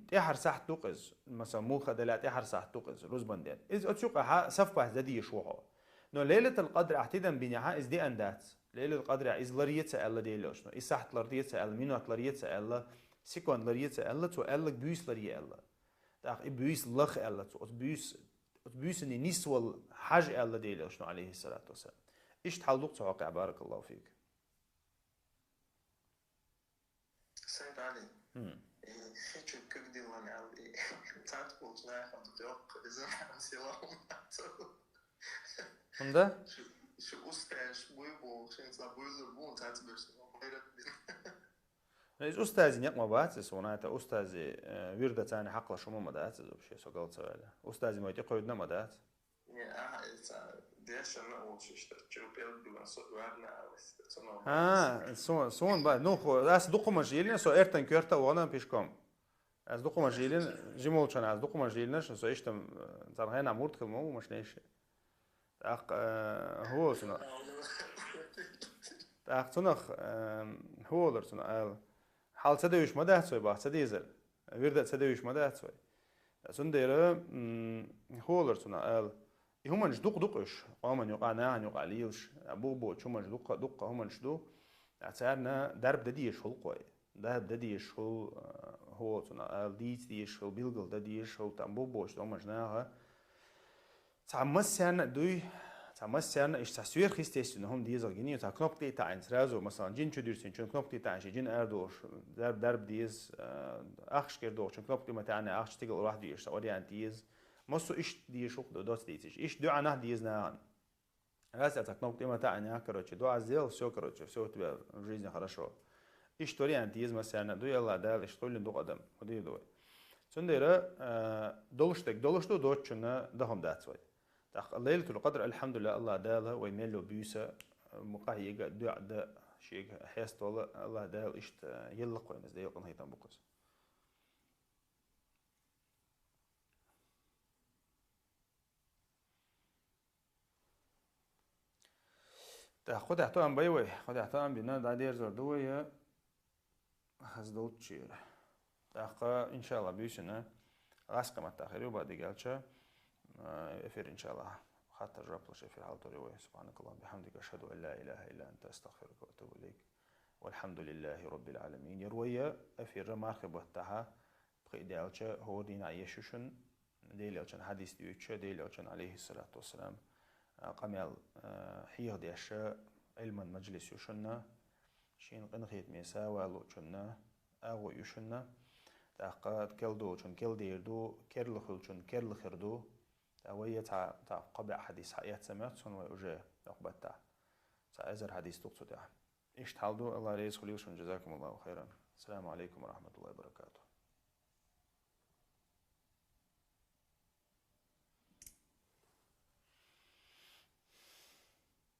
тяхар сах дукас, مثلا موخ دلات تяхар сах дукас рузбанден. إذ أتشوقها صفقة زدي شوها. نو ليلة القدر احتدم بينها إز دي أندات ليلة القدر إز لريتة ألا ديلوش نو إز سحت لريتة ألا مينوات لريتة ألا سيكون لريتة ألا تو ألا بيوس لرية ألا تاخ بيوس لخ ألا تو بيوس إني نسوى حاج ألا ديلوش نو عليه الصلاة والسلام إيش تحلق توقع بارك الله فيك سيد علي شو كبدي وانا علي تعرف قلت لا خمس توقع إذا عم سيواهم Onda? Şu ustaş bu şey sabırlı bu tatbirsin إيش أستاذي نقمة باتس وناتا أستاذي ويردة تاني حقلا شو ما مدات بشيء سقلت سؤاله أستاذي ما يتقيدنا مدات ديش أنا أول شيء شو بيلدو سؤالنا سون بعد نوخو أس دقو مجيلين سو إرتن كيرتا وانا بيشكم أس دقو مجيلين جمول شان أس دقو مجيلين شو إيشتم ترهينا مورد كلمة مش نيش هو سنا تأخذناخ هو در سنا حال سديوش مدة سوي باه سديزل ويرد سديوش مدة سوي سنديره هو در سنا هم نجدق دقش قامن يقع ناعن يقع ليش أبو شو مجدق دق هم نجدو اعتبرنا درب دديش هو قوي درب دديش هو سنا ديش هو بيلقل دديش هو تأبو بوش هم جناها تعمسيان دوي تعمسيان إيش تسوير خيستيس إنهم ديزل جنيه تا كنوبتي تاعن سرازو مثلا جين شديرسين شون كنوبتي تاعن شي جين أردوش درب ديز أخش كردوش شون كنوبتي ما تاعنا أخش تيجي واحد ديش سوالي عن ديز مصو إيش ديشوك دوت ديزش إيش دو عنه ديز ناعن راسي تا كنوبتي ما تاعنا كروتش دو عزيل все كروتش все تبقى в жизни хорошо إيش توري عن ديز مثلا دو يلا دال إيش تقول دو قدم ودي دوي سنديرة دولشتو دوتشنا دهم داتسوي ليلة القدر الحمد لله الله داله ويميلو بيوسا مقاهية دا شيء حيست والله الله دال إشت يلق ويمز دا يلقن هيتان بقص خد احتوام بيوي خد احتوام بنا دا دير زور دوي خز دوت شير تاقا إن شاء الله بيوسنا غاسقة ما تاخيري وبعد قالتشا افير إن شاء الله خاطر ربلش في حال طريقه سبحانك اللهم بحمدك أشهد أن لا إله إلا أنت أستغفرك وأتوب إليك والحمد لله رب العالمين يروي افير مارخب وقتها بقي دالتشا هو دين عيشوشن ديلوشن حديث ديوتشا ديلوشن عليه الصلاة والسلام قميل حيه ديشا علما مجلس يوشنا شين قنخيت ميسا والوشنا أغو يوشنا تاقات كلدوشن كلديردو كرلخلشن كرلخردو تاوية تا قبع حديث حياة سمعتسون ويوجه أقبت تا أزر حديث تقصد إيش تحالدو الله ريز خليوشن جزاكم الله خيرا السلام عليكم ورحمة الله وبركاته